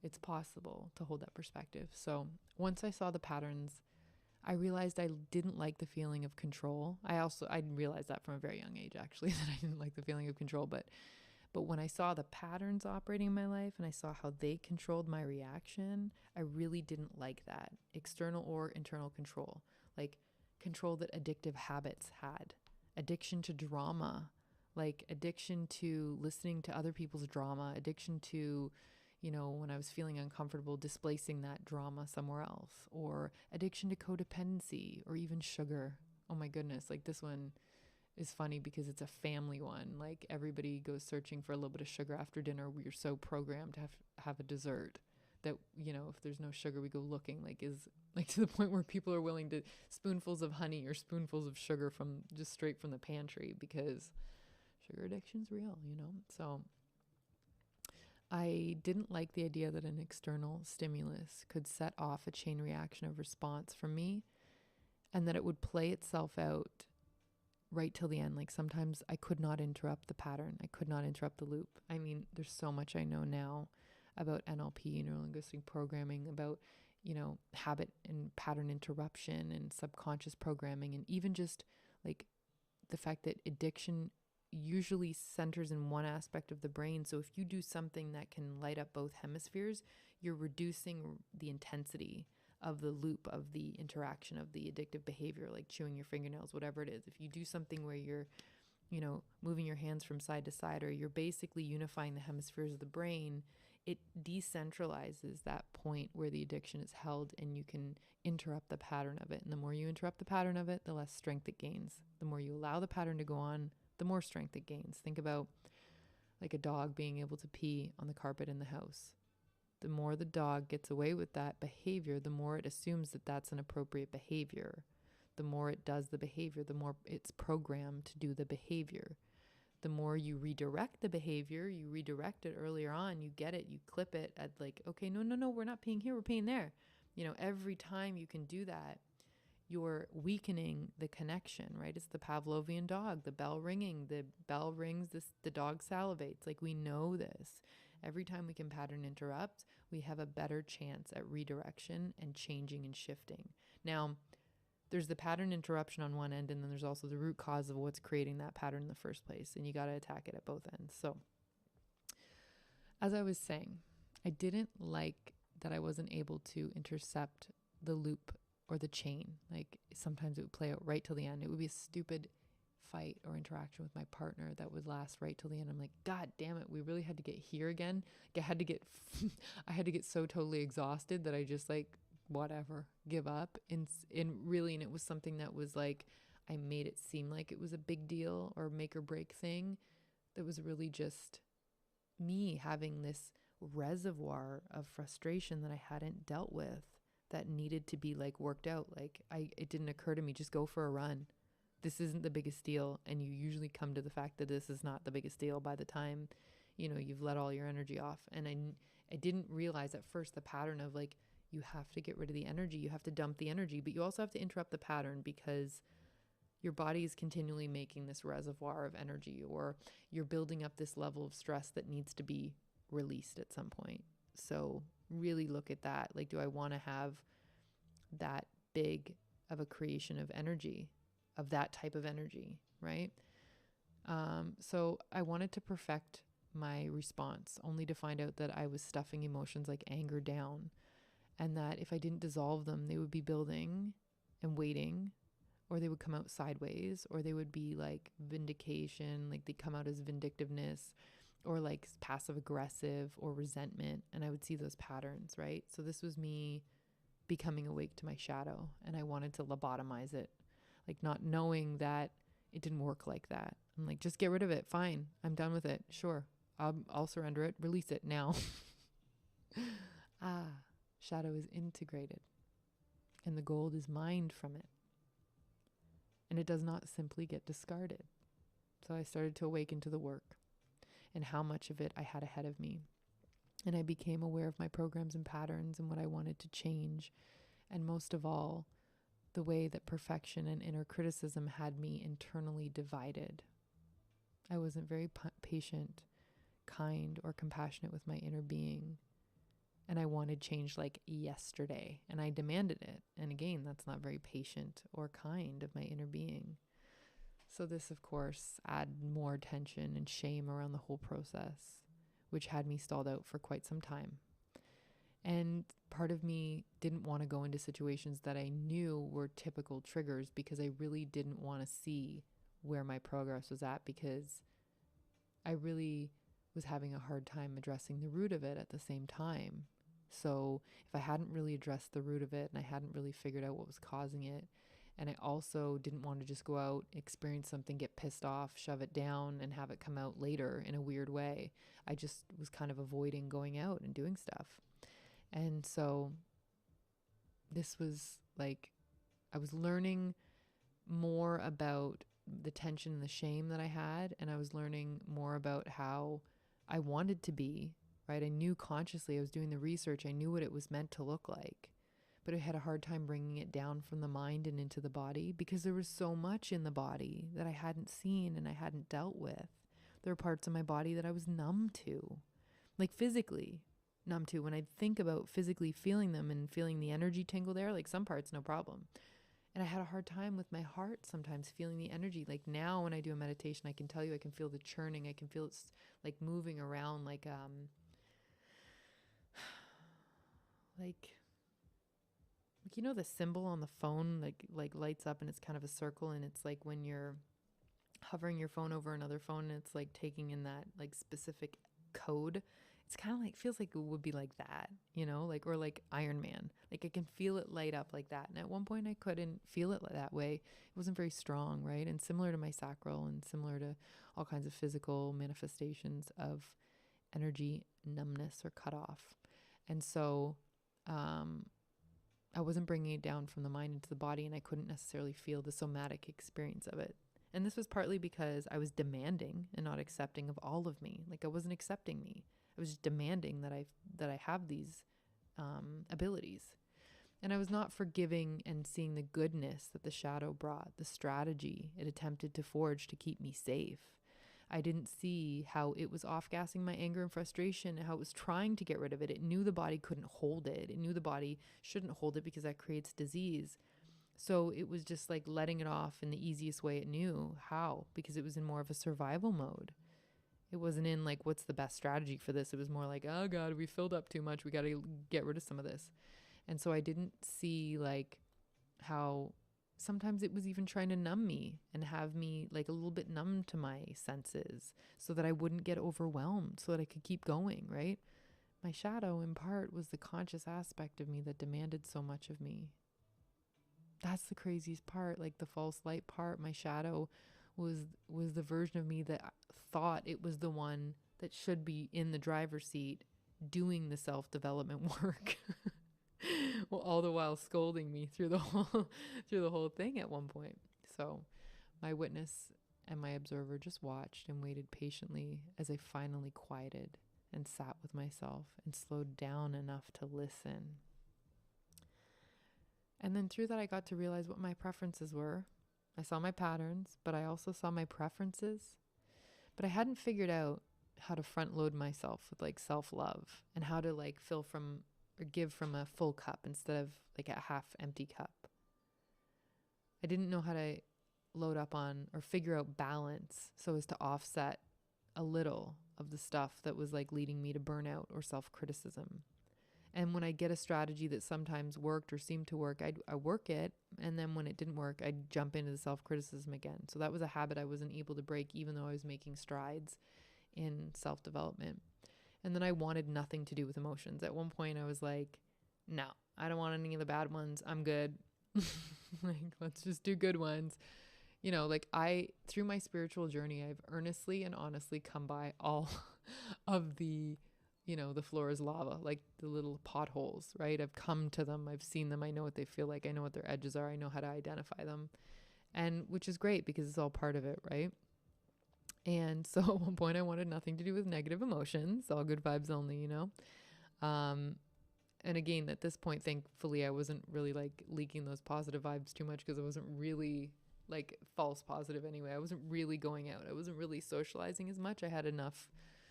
it's possible to hold that perspective. So once I saw the patterns I realized I didn't like the feeling of control. I realized that from a very young age, actually, that I didn't like the feeling of control. But when I saw the patterns operating in my life and I saw how they controlled my reaction, I really didn't like that. External or internal control, like control that addictive habits had, addiction to drama, like addiction to listening to other people's drama, addiction to, when I was feeling uncomfortable, displacing that drama somewhere else, or addiction to codependency or even sugar. Oh my goodness. Like this one is funny because it's a family one. Like everybody goes searching for a little bit of sugar after dinner. We're so programmed to have a dessert that, if there's no sugar, we go looking, is to the point where people are willing to spoonfuls of honey or spoonfuls of sugar from just straight from the pantry because sugar addiction's real, So I didn't like the idea that an external stimulus could set off a chain reaction of response from me and that it would play itself out right till the end. Like sometimes I could not interrupt the pattern. I could not interrupt the loop. I mean, there's so much I know now about NLP, neuro-linguistic programming, about, habit and pattern interruption and subconscious programming, and even just like the fact that addiction usually centers in one aspect of the brain. So if you do something that can light up both hemispheres, you're reducing the intensity of the loop of the interaction of the addictive behavior, like chewing your fingernails, whatever it is. If you do something where you're, moving your hands from side to side, or you're basically unifying the hemispheres of the brain, it decentralizes that point where the addiction is held and you can interrupt the pattern of it. And the more you interrupt the pattern of it, the less strength it gains. The more you allow the pattern to go on, the more strength it gains. Think about like a dog being able to pee on the carpet in the house. The more the dog gets away with that behavior, the more it assumes that that's an appropriate behavior. The more it does the behavior, the more it's programmed to do the behavior. The more you redirect the behavior, you redirect it earlier on, you get it, you clip it at like, okay, no, we're not peeing here, we're peeing there. Every time you can do that, you're weakening the connection, right? It's the Pavlovian dog, the bell ringing, the bell rings, the dog salivates. Like we know this. Every time we can pattern interrupt, we have a better chance at redirection and changing and shifting. Now, there's the pattern interruption on one end, and then there's also the root cause of what's creating that pattern in the first place, and you got to attack it at both ends. So, as I was saying, I didn't like that I wasn't able to intercept the loop or the chain. Like sometimes it would play out right till the end. It would be a stupid fight or interaction with my partner that would last right till the end. I'm like, God damn it, we really had to get here again. I had to get so totally exhausted that I just like, whatever, give up. And it was something that was like, I made it seem like it was a big deal or make or break thing. That was really just me having this reservoir of frustration that I hadn't dealt with that needed to be like worked out. Like it didn't occur to me, just go for a run. This isn't the biggest deal. And you usually come to the fact that this is not the biggest deal by the time, you've let all your energy off. And I didn't realize at first the pattern of like, you have to get rid of the energy. You have to dump the energy, but you also have to interrupt the pattern because your body is continually making this reservoir of energy, or you're building up this level of stress that needs to be released at some point. So really look at that. Like, do I want to have that big of a creation of energy, of that type of energy, right? So I wanted to perfect my response, only to find out that I was stuffing emotions like anger down, and that if I didn't dissolve them, they would be building and waiting, or they would come out sideways, or they would be like vindication, like they come out as vindictiveness, or like passive aggressive or resentment. And I would see those patterns, right? So this was me becoming awake to my shadow, and I wanted to lobotomize it, like not knowing that it didn't work like that. I'm like, just get rid of it. Fine. I'm done with it. Sure. I'll surrender it. Release it now. Shadow is integrated, and the gold is mined from it. And it does not simply get discarded. So I started to awaken to the work and how much of it I had ahead of me. And I became aware of my programs and patterns and what I wanted to change. And most of all, the way that perfection and inner criticism had me internally divided. I wasn't very patient, kind, or compassionate with my inner being. And I wanted change like yesterday, and I demanded it. And again, that's not very patient or kind of my inner being. So this, of course, added more tension and shame around the whole process, which had me stalled out for quite some time. And part of me didn't want to go into situations that I knew were typical triggers, because I really didn't want to see where my progress was at, because I really was having a hard time addressing the root of it at the same time. So if I hadn't really addressed the root of it, and I hadn't really figured out what was causing it, and I also didn't want to just go out, experience something, get pissed off, shove it down, and have it come out later in a weird way, I just was kind of avoiding going out and doing stuff. And so this was like, I was learning more about the tension and the shame that I had, and I was learning more about how I wanted to be, right? I knew consciously, I was doing the research, I knew what it was meant to look like, but I had a hard time bringing it down from the mind and into the body, because there was so much in the body that I hadn't seen and I hadn't dealt with. There were parts of my body that I was numb to, like physically numb to. When I think about physically feeling them and feeling the energy tingle there, like some parts, no problem. And I had a hard time with my heart sometimes feeling the energy. Like now when I do a meditation, I can tell you, I can feel the churning. I can feel it's like moving around like you know, the symbol on the phone, like lights up and it's kind of a circle, and it's like when you're hovering your phone over another phone and it's like taking in that like specific code. It's kind of like, feels like it would be like that, you know, like, or like Iron Man. Like I can feel it light up like that. And at one point I couldn't feel it that way. It wasn't very strong, right? And similar to my sacral and similar to all kinds of physical manifestations of energy numbness or cutoff. And so I wasn't bringing it down from the mind into the body, and I couldn't necessarily feel the somatic experience of it. And this was partly because I was demanding and not accepting of all of me. Like I wasn't accepting me. I was just demanding that I have these abilities. And I was not forgiving and seeing the goodness that the shadow brought, the strategy it attempted to forge to keep me safe. I didn't see how it was off-gassing my anger and frustration, how it was trying to get rid of it. It knew the body couldn't hold it. It knew the body shouldn't hold it because that creates disease. So it was just like letting it off in the easiest way it knew how, because it was in more of a survival mode. It wasn't in like, what's the best strategy for this? It was more like, oh God, we filled up too much. We got to get rid of some of this. And so I didn't see like how sometimes it was even trying to numb me and have me like a little bit numb to my senses so that I wouldn't get overwhelmed, so that I could keep going, right? My shadow in part was the conscious aspect of me that demanded so much of me. That's the craziest part, like the false light part. My shadow was the version of me that thought it was the one that should be in the driver's seat doing the self-development work. Well, all the while scolding me through the whole thing at one point. So my witness and my observer just watched and waited patiently as I finally quieted and sat with myself and slowed down enough to listen. And then through that, I got to realize what my preferences were. I saw my patterns, but I also saw my preferences. But I hadn't figured out how to front load myself with like self-love, and how to like fill from or give from a full cup instead of like a half empty cup. I didn't know how to load up on or figure out balance so as to offset a little of the stuff that was like leading me to burnout or self-criticism. And when I get a strategy that sometimes worked or seemed to work, I work it. And then when it didn't work, I'd jump into the self-criticism again. So that was a habit I wasn't able to break, even though I was making strides in self-development. And then I wanted nothing to do with emotions. At one point I was like, no, I don't want any of the bad ones. I'm good. Like, let's just do good ones. You know, like through my spiritual journey, I've earnestly and honestly come by all of the, you know, the floor is lava, like the little potholes, right? I've come to them. I've seen them. I know what they feel like. I know what their edges are. I know how to identify them. And which is great because it's all part of it, right? And so at one point I wanted nothing to do with negative emotions, all good vibes only, you know? And again, at this point, thankfully, I wasn't really like leaking those positive vibes too much, because I wasn't really like false positive anyway. I wasn't really going out. I wasn't really socializing as much. I had enough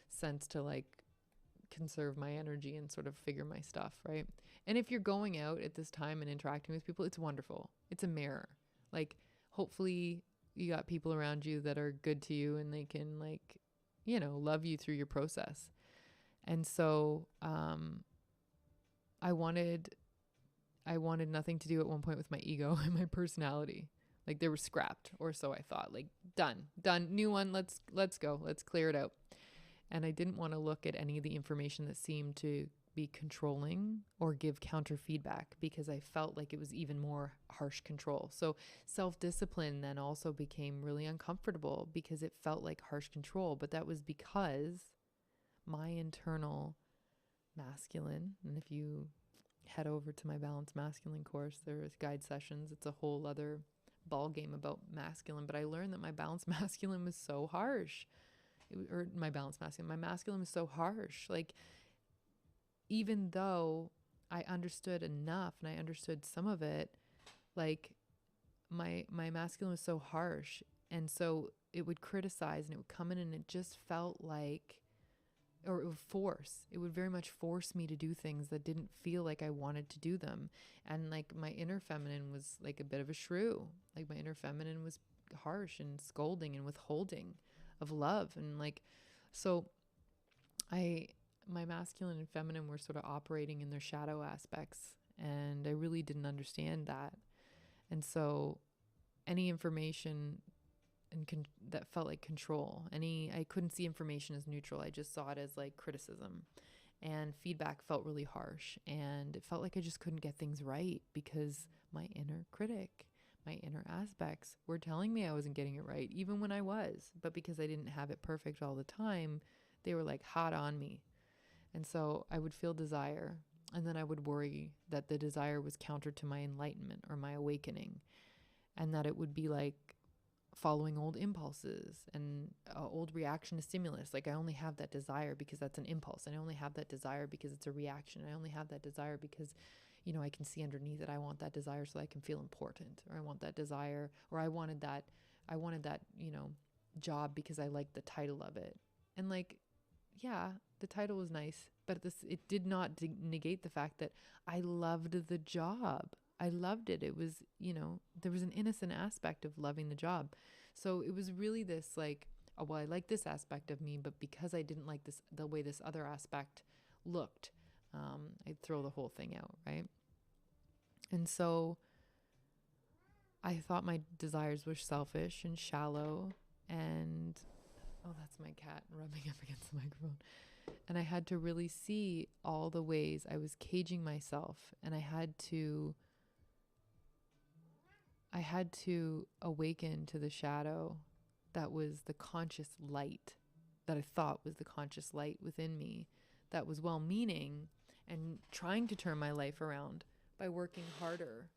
sense to like conserve my energy and sort of figure my stuff, right? And if you're going out at this time and interacting with people, it's wonderful. It's a mirror. Like, hopefully you got people around you that are good to you and they can, like, you know, love you through your process. And so I wanted nothing to do at one point with my ego and my personality. Like, they were scrapped, or so I thought. Like, done, new one. Let's go. Let's clear it out. And I didn't want to look at any of the information that seemed to be controlling or give counter feedback, because I felt like it was even more harsh control. So self-discipline then also became really uncomfortable because it felt like harsh control. But that was because my internal masculine, and if you head over to my Balanced Masculine course, there's guide sessions. It's a whole other ball game about masculine. But I learned that my Balanced Masculine was so harsh. My masculine was so harsh. Like, even though I understood enough and I understood some of it, like, my masculine was so harsh. And so it would criticize and it would come in and it just felt like, or it would very much force me to do things that didn't feel like I wanted to do them. And like, my inner feminine was like a bit of a shrew. Like, my inner feminine was harsh and scolding and withholding of love. And like, so my masculine and feminine were sort of operating in their shadow aspects, and I really didn't understand that. And so any information that felt like control, I couldn't see information as neutral. I just saw it as like criticism, and feedback felt really harsh, and it felt like I just couldn't get things right because my inner critic, my inner aspects were telling me I wasn't getting it right, even when I was. But because I didn't have it perfect all the time, they were like hot on me. And so I would feel desire, and then I would worry that the desire was counter to my enlightenment or my awakening, and that it would be like following old impulses and old reaction to stimulus. Like, I only have that desire because that's an impulse, and I only have that desire because it's a reaction. I only have that desire because, you know, I can see underneath it. I want that desire so I can feel important, or I want that desire, or I wanted that, you know, job because I liked the title of it. And like, yeah, the title was nice, but it did not negate the fact that I loved the job. I loved it. It was, you know, there was an innocent aspect of loving the job. So it was really this like, oh, well, I like this aspect of me, but because I didn't like the way this other aspect looked, I'd throw the whole thing out, right? And so I thought my desires were selfish and shallow, and oh, that's my cat rubbing up against the microphone. And I had to really see all the ways I was caging myself, and I had to awaken to the shadow that was the conscious light, that I thought was the conscious light within me, that was well-meaning and trying to turn my life around by working harder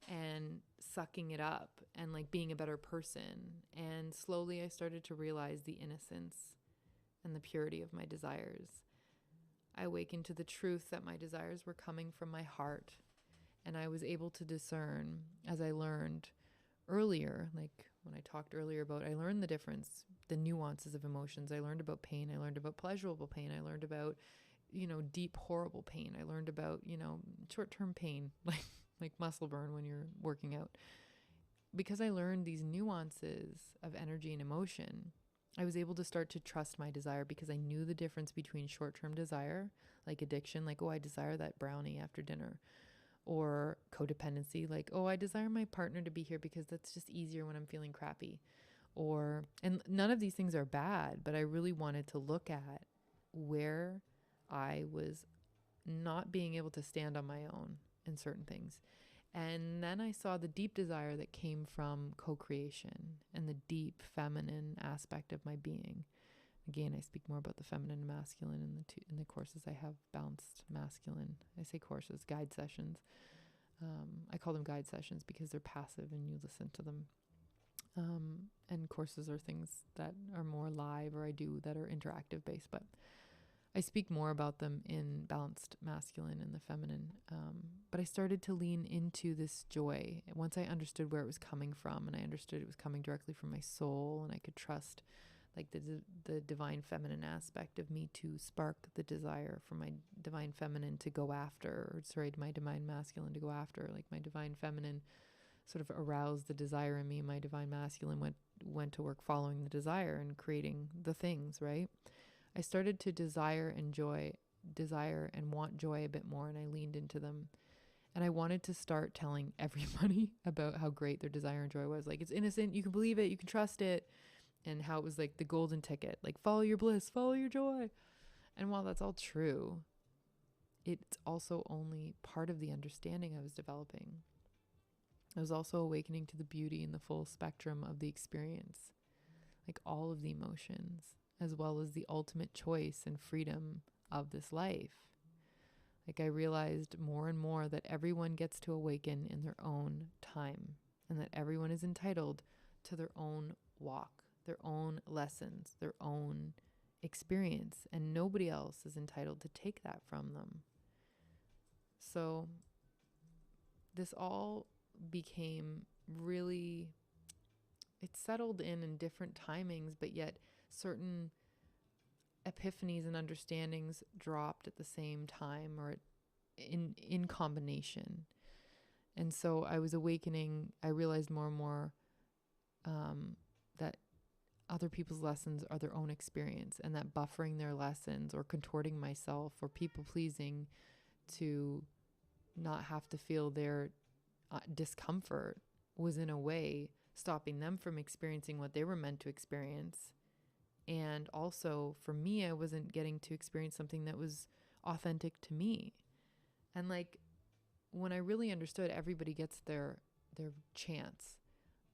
and sucking it up and like being a better person. And slowly I started to realize the innocence and the purity of my desires. I awakened to the truth that my desires were coming from my heart. And I was able to discern, as I learned earlier, like when I talked earlier about, I learned the difference, the nuances of emotions. I learned about pain. I learned about pleasurable pain. I learned about, you know, deep, horrible pain. I learned about, you know, short-term pain, like muscle burn when you're working out. Because I learned these nuances of energy and emotion, I was able to start to trust my desire, because I knew the difference between short-term desire, like addiction, like, oh, I desire that brownie after dinner, or codependency, like, oh, I desire my partner to be here because that's just easier when I'm feeling crappy. And none of these things are bad, but I really wanted to look at where I was not being able to stand on my own in certain things. And then I saw the deep desire that came from co-creation and the deep feminine aspect of my being. Again, I speak more about the feminine and masculine in the courses I have. Balanced Masculine. I say courses, guide sessions. I call them guide sessions because they're passive and you listen to them. And courses are things that are more live, or I do that are interactive based, but I speak more about them in Balanced Masculine and the feminine. But I started to lean into this joy once I understood where it was coming from, and I understood it was coming directly from my soul, and I could trust like the divine feminine aspect of me to spark the desire for my divine feminine to go after, or sorry, my divine masculine to go after. Like my divine feminine sort of aroused the desire in me. My divine masculine went to work following the desire and creating the things, right? I started to desire and want joy a bit more, and I leaned into them. And I wanted to start telling everybody about how great their desire and joy was. Like, it's innocent, you can believe it, you can trust it. And how it was like the golden ticket, like follow your bliss, follow your joy. And while that's all true, it's also only part of the understanding I was developing. I was also awakening to the beauty and the full spectrum of the experience, like all of the emotions, as well as the ultimate choice and freedom of this life. Like I realized more and more that everyone gets to awaken in their own time, and that everyone is entitled to their own walk, their own lessons, their own experience, and nobody else is entitled to take that from them. So this all became really, it settled in different timings, but yet certain epiphanies and understandings dropped at the same time, or in combination. And so I was awakening. I realized more and more that other people's lessons are their own experience, and that buffering their lessons or contorting myself or people pleasing to not have to feel their discomfort was in a way stopping them from experiencing what they were meant to experience. And also for me, I wasn't getting to experience something that was authentic to me. And like when I really understood everybody gets their chance,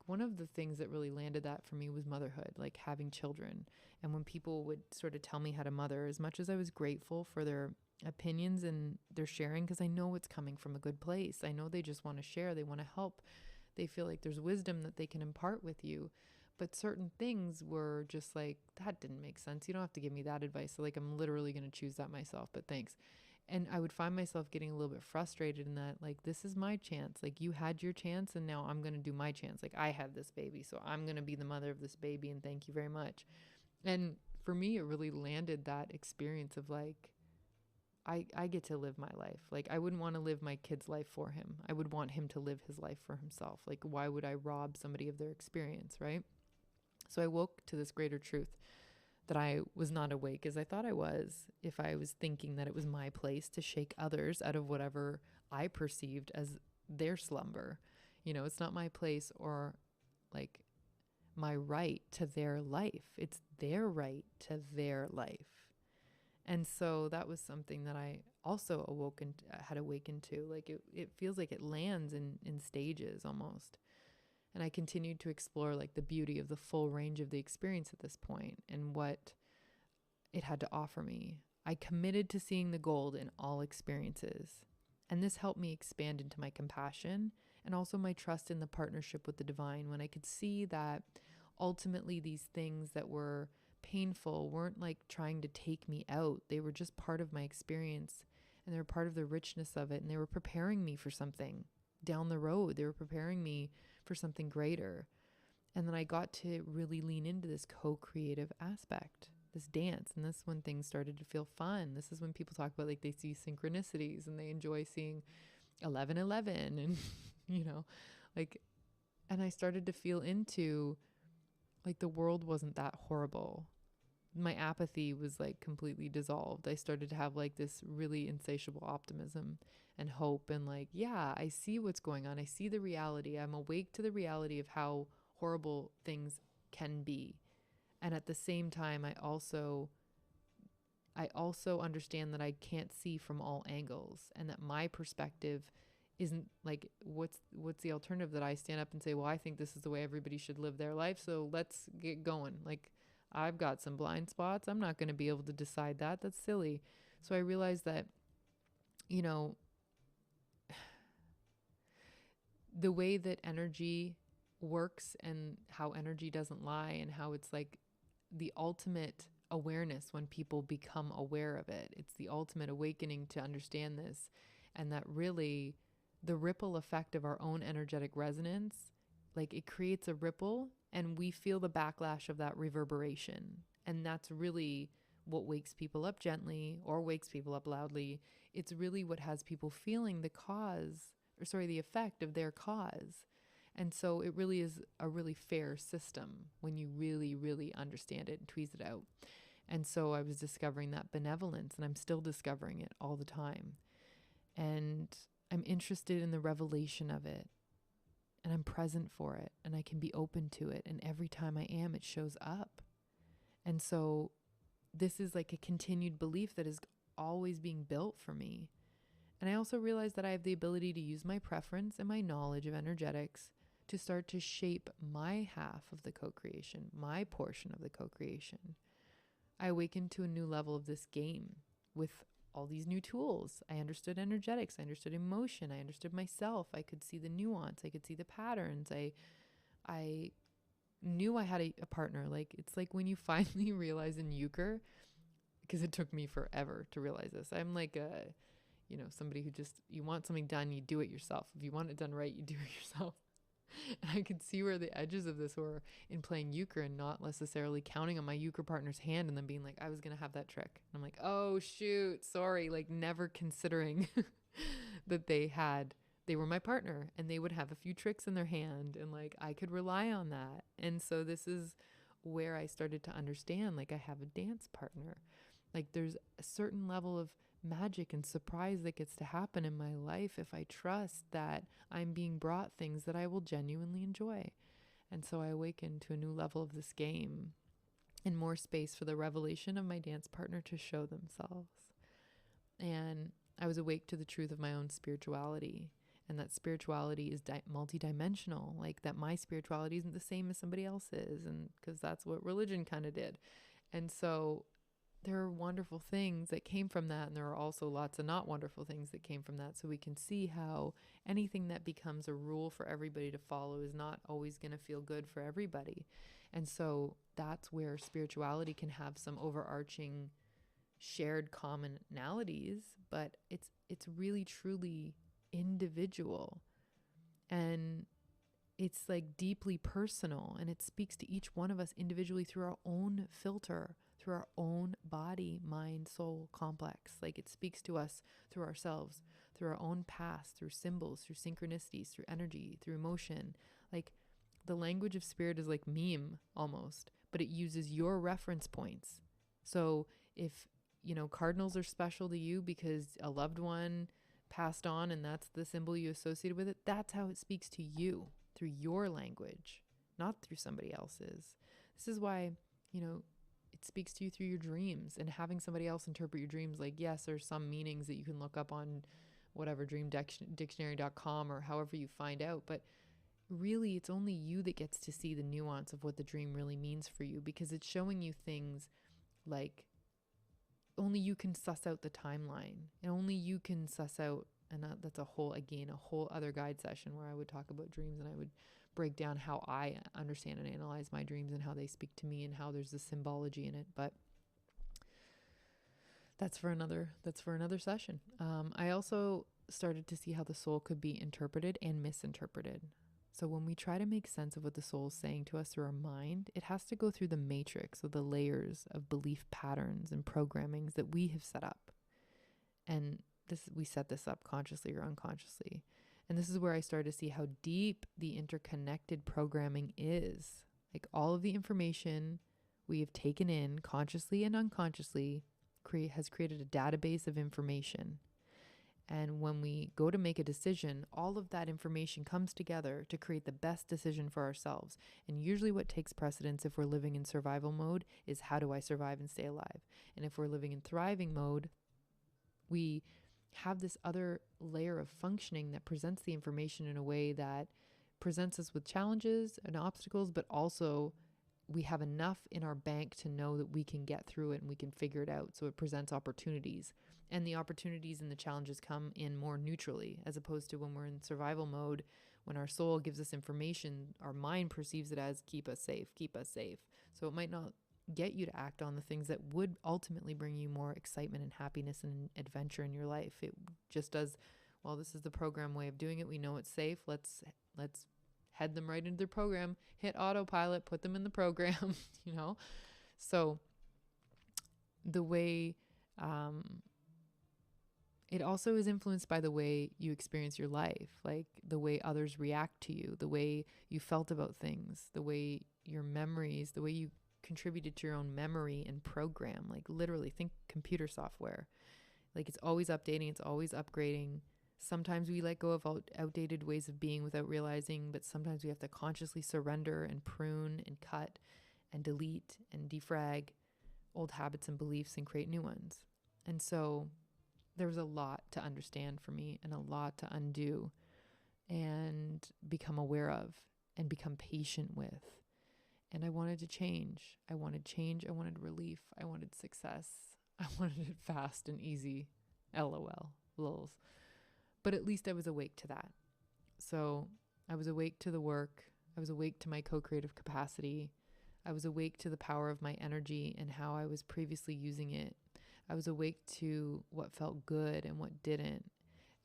one of the things that really landed that for me was motherhood, like having children. And when people would sort of tell me how to mother, as much as I was grateful for their opinions and their sharing, because I know it's coming from a good place. I know they just want to share. They want to help. They feel like there's wisdom that they can impart with you. But certain things were just like, that didn't make sense. You don't have to give me that advice. So like, I'm literally going to choose that myself, but thanks. And I would find myself getting a little bit frustrated in that, like, this is my chance. Like, you had your chance and now I'm going to do my chance. Like, I had this baby, so I'm going to be the mother of this baby, and thank you very much. And for me, it really landed that experience of like, I get to live my life. Like, I wouldn't want to live my kid's life for him. I would want him to live his life for himself. Like, why would I rob somebody of their experience, right? So I woke to this greater truth that I was not awake as I thought I was, if I was thinking that it was my place to shake others out of whatever I perceived as their slumber. You know, it's not my place or like my right to their life. It's their right to their life. And so that was something that I also had awakened to. Like it feels like it lands in stages almost. And I continued to explore like the beauty of the full range of the experience at this point and what it had to offer me. I committed to seeing the gold in all experiences. And this helped me expand into my compassion and also my trust in the partnership with the divine, when I could see that ultimately these things that were painful weren't like trying to take me out. They were just part of my experience, and they were part of the richness of it. And they were preparing me for something down the road. They were preparing me for something greater. And then I got to really lean into this co-creative aspect, this dance. And this is when things started to feel fun. This is when people talk about like they see synchronicities and they enjoy seeing 11:11 and, you know, like, and I started to feel into like the world wasn't that horrible. My apathy was like completely dissolved. I started to have like this really insatiable optimism and hope, and like, yeah, I see what's going on. I see the reality. I'm awake to the reality of how horrible things can be. And at the same time, I also understand that I can't see from all angles, and that my perspective isn't like, what's the alternative, that I stand up and say, well, I think this is the way everybody should live their life, so let's get going. Like, I've got some blind spots. I'm not going to be able to decide that. That's silly. So I realized that, you know, the way that energy works and how energy doesn't lie, and how it's like the ultimate awareness when people become aware of it. It's the ultimate awakening to understand this, and that really the ripple effect of our own energetic resonance, like it creates a ripple, And we feel the backlash of that reverberation. And that's really what wakes people up gently or wakes people up loudly. It's really what has people feeling the the effect of their cause. And so it really is a really fair system when you really, really understand it and tweeze it out. And so I was discovering that benevolence, and I'm still discovering it all the time. And I'm interested in the revelation of it, and I'm present for it, and I can be open to it. And every time I am, it shows up. And so this is like a continued belief that is always being built for me. And I also realize that I have the ability to use my preference and my knowledge of energetics to start to shape my half of the co-creation, my portion of the co-creation. I awakened to a new level of this game with all these new tools. I understood energetics. I understood emotion. I understood myself. I could see the nuance. I could see the patterns. I knew I had a partner. Like, it's like when you finally realize in euchre, because it took me forever to realize this. I'm like somebody who just, you want something done, you do it yourself. If you want it done right, you do it yourself. And I could see where the edges of this were in playing euchre and not necessarily counting on my euchre partner's hand and then being like, I was going to have that trick. And I'm like, oh, shoot, sorry. Like, never considering that they were my partner and they would have a few tricks in their hand and like I could rely on that. And so this is where I started to understand, like, I have a dance partner. Like, there's a certain level of magic and surprise that gets to happen in my life if I trust that I'm being brought things that I will genuinely enjoy. And so I awakened to a new level of this game and more space for the revelation of my dance partner to show themselves. And I was awake to the truth of my own spirituality, and that spirituality is multidimensional, like that my spirituality isn't the same as somebody else's, and because that's what religion kind of did. And so there are wonderful things that came from that, and there are also lots of not wonderful things that came from that. So we can see how anything that becomes a rule for everybody to follow is not always going to feel good for everybody. And so that's where spirituality can have some overarching shared commonalities, but it's really truly individual, and it's like deeply personal, and it speaks to each one of us individually through our own filter, through our own body, mind, soul complex. Like, it speaks to us through ourselves, through our own past, through symbols, through synchronicities, through energy, through emotion. Like, the language of spirit is like meme almost, but it uses your reference points. So if, cardinals are special to you because a loved one passed on and that's the symbol you associated with it, that's how it speaks to you, through your language, not through somebody else's. This is why, it speaks to you through your dreams, and having somebody else interpret your dreams. Like, yes, there's some meanings that you can look up on whatever dreamdictionary.com or however you find out, but really it's only you that gets to see the nuance of what the dream really means for you, because it's showing you things like only you can suss out the timeline, and only you can suss out, and that's a whole other guide session where I would talk about dreams, and I would break down how I understand and analyze my dreams and how they speak to me and how there's a symbology in it. But that's for another session. I also started to see how the soul could be interpreted and misinterpreted. So when we try to make sense of what the soul is saying to us through our mind, it has to go through the matrix of the layers of belief patterns and programmings that we have set up. And we set this up consciously or unconsciously. And this is where I started to see how deep the interconnected programming is. Like, all of the information we have taken in consciously and unconsciously has created a database of information. And when we go to make a decision, all of that information comes together to create the best decision for ourselves. And usually what takes precedence if we're living in survival mode is, how do I survive and stay alive? And if we're living in thriving mode, we have this other layer of functioning that presents the information in a way that presents us with challenges and obstacles, but also we have enough in our bank to know that we can get through it and we can figure it out. So it presents opportunities, and the opportunities and the challenges come in more neutrally, as opposed to when we're in survival mode, when our soul gives us information, our mind perceives it as keep us safe, keep us safe. So it might not get you to act on the things that would ultimately bring you more excitement and happiness and adventure in your life. It just does, well, this is the program way of doing it. We know it's safe. Let's head them right into their program, hit autopilot, put them in the program, you know? So the way, it also is influenced by the way you experience your life, like the way others react to you, the way you felt about things, the way your memories, the way you contributed to your own memory and program. Like literally think computer software. Like it's always updating, it's always upgrading. Sometimes we let go of outdated ways of being without realizing, but sometimes we have to consciously surrender and prune and cut and delete and defrag old habits and beliefs and create new ones. And so there was a lot to understand for me and a lot to undo and become aware of and become patient with. And I wanted to change. I wanted change. I wanted relief. I wanted success. I wanted it fast and easy. LOL. Lols. But at least I was awake to that. So I was awake to the work. I was awake to my co-creative capacity. I was awake to the power of my energy and how I was previously using it. I was awake to what felt good and what didn't,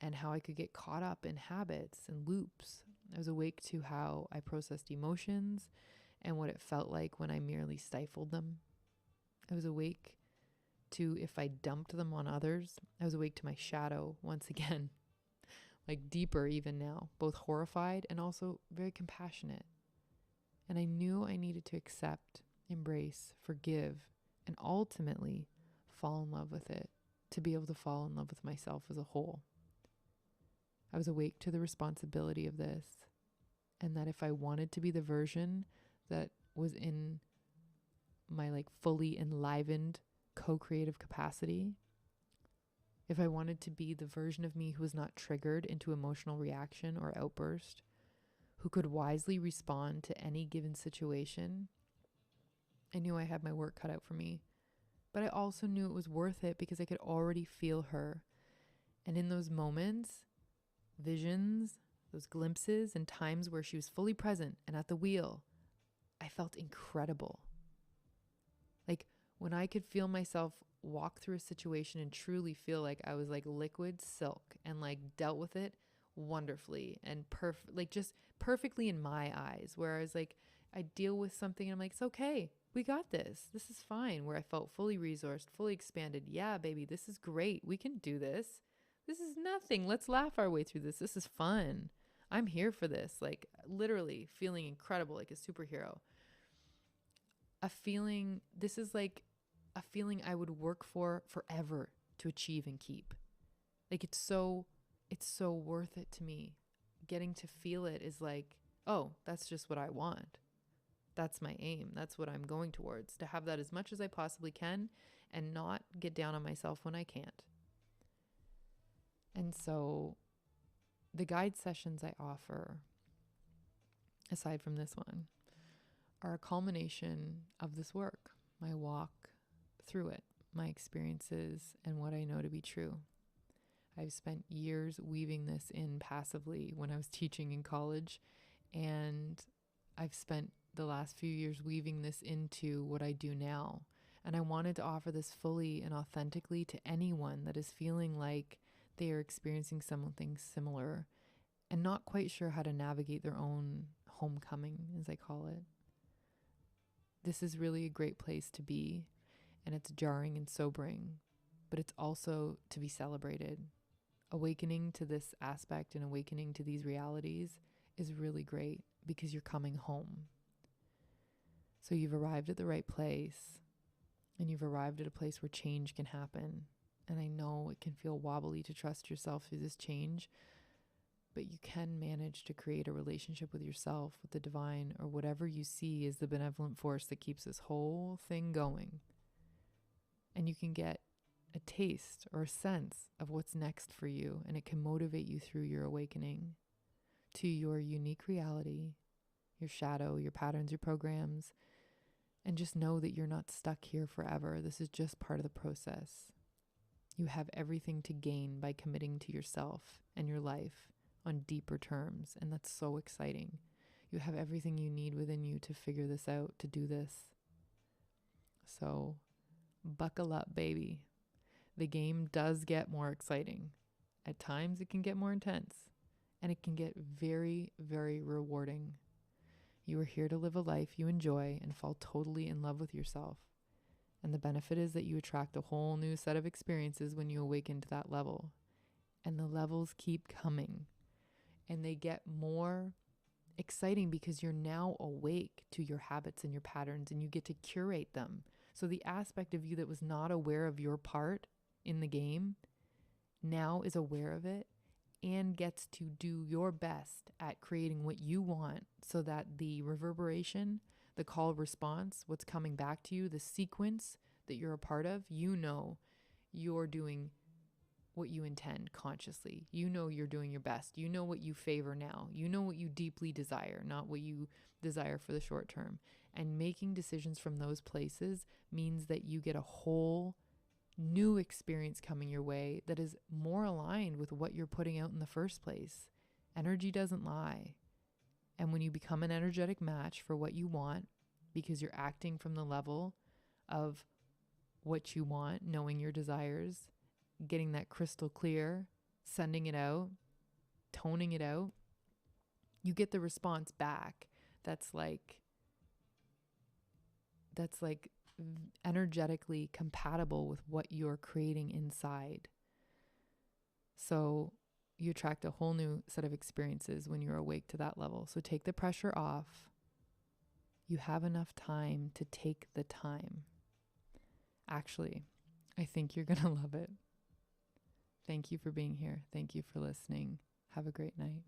and how I could get caught up in habits and loops. I was awake to how I processed emotions and what it felt like when I merely stifled them. I was awake to if I dumped them on others. I was awake to my shadow once again, like deeper even now, both horrified and also very compassionate. And I knew I needed to accept, embrace, forgive, and ultimately fall in love with it, to be able to fall in love with myself as a whole. I was awake to the responsibility of this, and that if I wanted to be the version that was in my like fully enlivened co-creative capacity, if I wanted to be the version of me who was not triggered into emotional reaction or outburst, who could wisely respond to any given situation, I knew I had my work cut out for me. But I also knew it was worth it because I could already feel her. And in those moments, visions, those glimpses, and times where she was fully present and at the wheel, I felt incredible. Like when I could feel myself walk through a situation and truly feel like I was like liquid silk and like dealt with it wonderfully and like just perfectly in my eyes, where I was like, I deal with something and I'm like, it's okay. We got this. This is fine. Where I felt fully resourced, fully expanded. Yeah, baby, this is great. We can do this. This is nothing. Let's laugh our way through this. This is fun. I'm here for this. Like literally feeling incredible, like a superhero. This is like a feeling I would work for forever to achieve and keep. Like it's so worth it to me. Getting to feel it is like, oh, that's just what I want. That's my aim. That's what I'm going towards, to have that as much as I possibly can and not get down on myself when I can't. And so the guide sessions I offer, aside from this one, are a culmination of this work, my walk through it, my experiences, and what I know to be true. I've spent years weaving this in passively when I was teaching in college, and I've spent the last few years weaving this into what I do now. And I wanted to offer this fully and authentically to anyone that is feeling like they are experiencing something similar and not quite sure how to navigate their own homecoming, as I call it. This is really a great place to be, and it's jarring and sobering, but it's also to be celebrated. Awakening to this aspect and awakening to these realities is really great because you're coming home. So you've arrived at the right place, and you've arrived at a place where change can happen. And I know it can feel wobbly to trust yourself through this change, but you can manage to create a relationship with yourself, with the divine, or whatever you see as the benevolent force that keeps this whole thing going. And you can get a taste or a sense of what's next for you, and it can motivate you through your awakening to your unique reality, your shadow, your patterns, your programs, and just know that you're not stuck here forever. This is just part of the process. You have everything to gain by committing to yourself and your life on deeper terms, and that's so exciting. You have everything you need within you to figure this out, to do this. So buckle up, baby. The game does get more exciting. At times it can get more intense. And it can get very, very rewarding. You are here to live a life you enjoy and fall totally in love with yourself. And the benefit is that you attract a whole new set of experiences when you awaken to that level. And the levels keep coming. And they get more exciting because you're now awake to your habits and your patterns, and you get to curate them. So the aspect of you that was not aware of your part in the game now is aware of it and gets to do your best at creating what you want, so that the reverberation, the call response, what's coming back to you, the sequence that you're a part of, you know you're doing what you intend consciously. You know you're doing your best. You know what you favor now. You know what you deeply desire, not what you desire for the short term. And making decisions from those places means that you get a whole new experience coming your way that is more aligned with what you're putting out in the first place. Energy doesn't lie. And when you become an energetic match for what you want, because you're acting from the level of what you want, knowing your desires, getting that crystal clear, sending it out, toning it out, you get the response back that's like energetically compatible with what you're creating inside. So you attract a whole new set of experiences when you're awake to that level. So take the pressure off. You have enough time to take the time. Actually, I think you're going to love it. Thank you for being here. Thank you for listening. Have a great night.